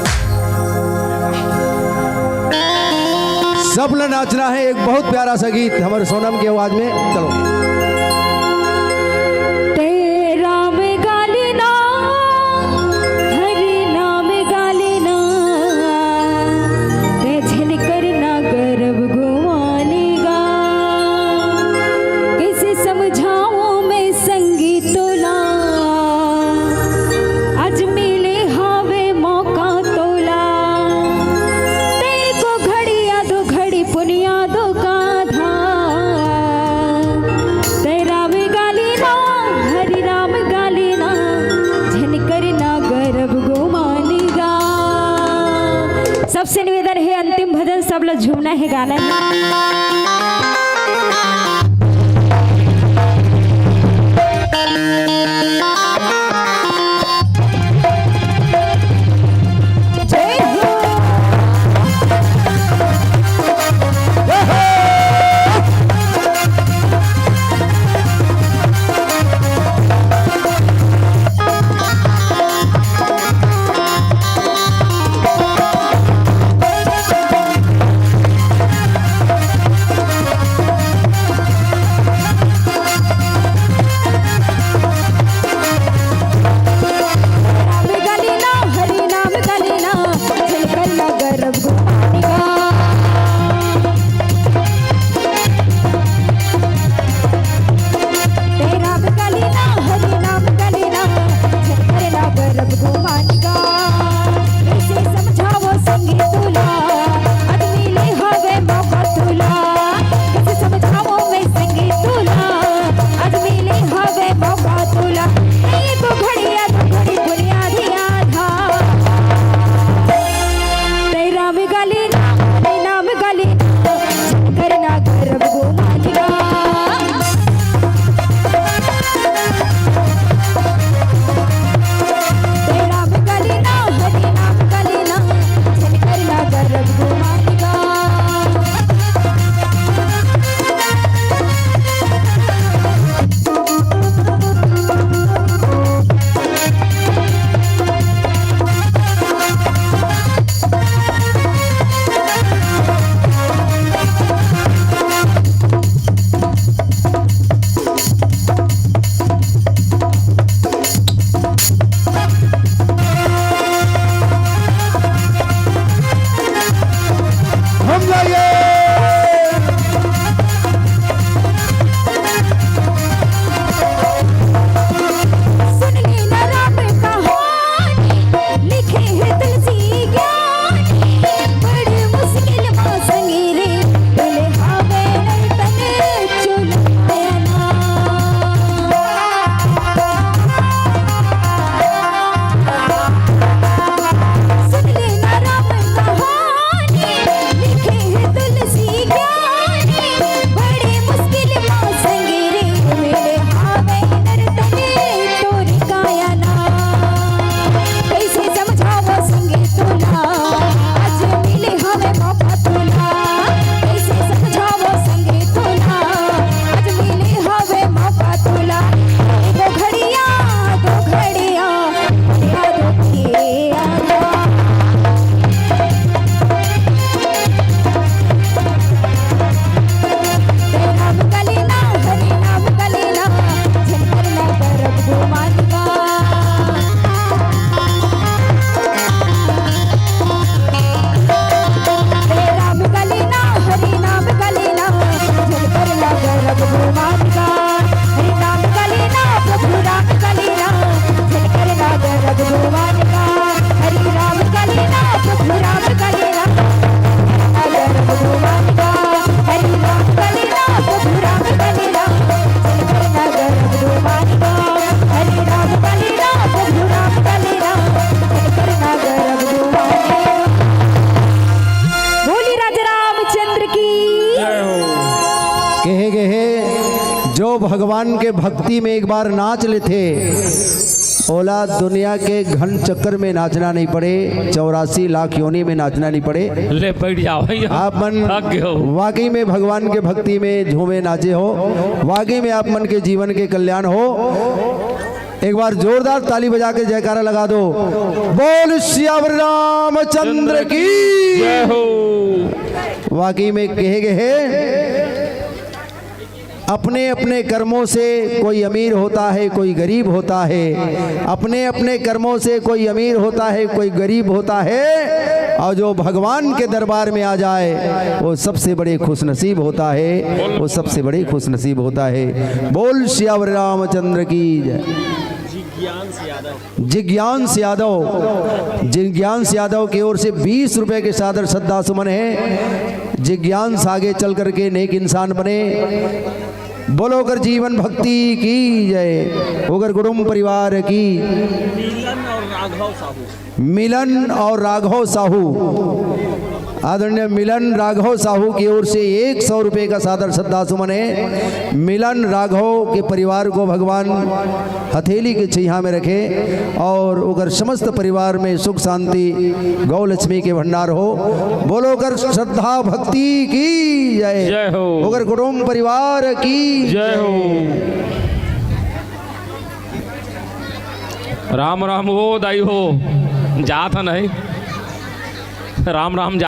सब ने नाचना है। एक बहुत प्यारा सा गीत हमारे सोनम की आवाज में। चलो। तेरा में गाली ना हरि नाम गाली ना ते झल करना गर्व घुमानेगा कैसे समझाऊं मैं संगीत तोला आज मिले हावे मौका तोला तेरे को घड़िया दो घड़ी पुनिया दो काधा तेरा में गाली ना हरि राम गाली ना झन करना गर्व घुमानेगा। सबसे निवेदन है अंतिम भजन सब लोग झूमना है गाना जय हो। भगवान के भक्ति में एक बार नाच लेते बोला दुनिया के घन चक्कर में नाचना नहीं पड़े, 84 लाख योनि में नाचना नहीं पड़े। ले बैठ जाओ भैया, आप मन थक गए हो। वाकई में भगवान के भक्ति में झूमे नाचे हो, वाकई में आप मन के जीवन के कल्याण हो। एक बार जोरदार ताली बजा के जयकारा लगा दो। बोल श्यावर रामचंद्र की जय हो। वाकई में कहे गए अपने अपने कर्मों से कोई अमीर होता है, कोई गरीब होता है। अपने अपने कर्मों से कोई अमीर होता है, कोई गरीब होता है। और जो भगवान के दरबार में आ जाए वो सबसे बड़े खुशनसीब होता है, वो सबसे बड़े खुशनसीब होता है। बोल श्यावर रामचंद्र की जय। जिज्ञांस यादव की ओर से 20 रुपए के सादर श्रद्धा सुमन है। जिज्ञांस आगे चल करके नेक इंसान बने। बोलो कर जीवन भक्ति की जय। उगर कुटुंब परिवार की। मिलन और राघव साहू, आदरणीय मिलन राघव साहू की ओर से 100 रुपए का सादर श्रद्धा सुमन है। मिलन राघव के परिवार को भगवान हथेली के छैया में रखे और उगर समस्त परिवार में सुख शांति गौ लक्ष्मी के भंडार हो। बोलो कर श्रद्धा भक्ति की जय। जय हो। उगर कुटुंब परिवार की जय हो। राम राम हो दाई हो, जात नहीं, राम राम जा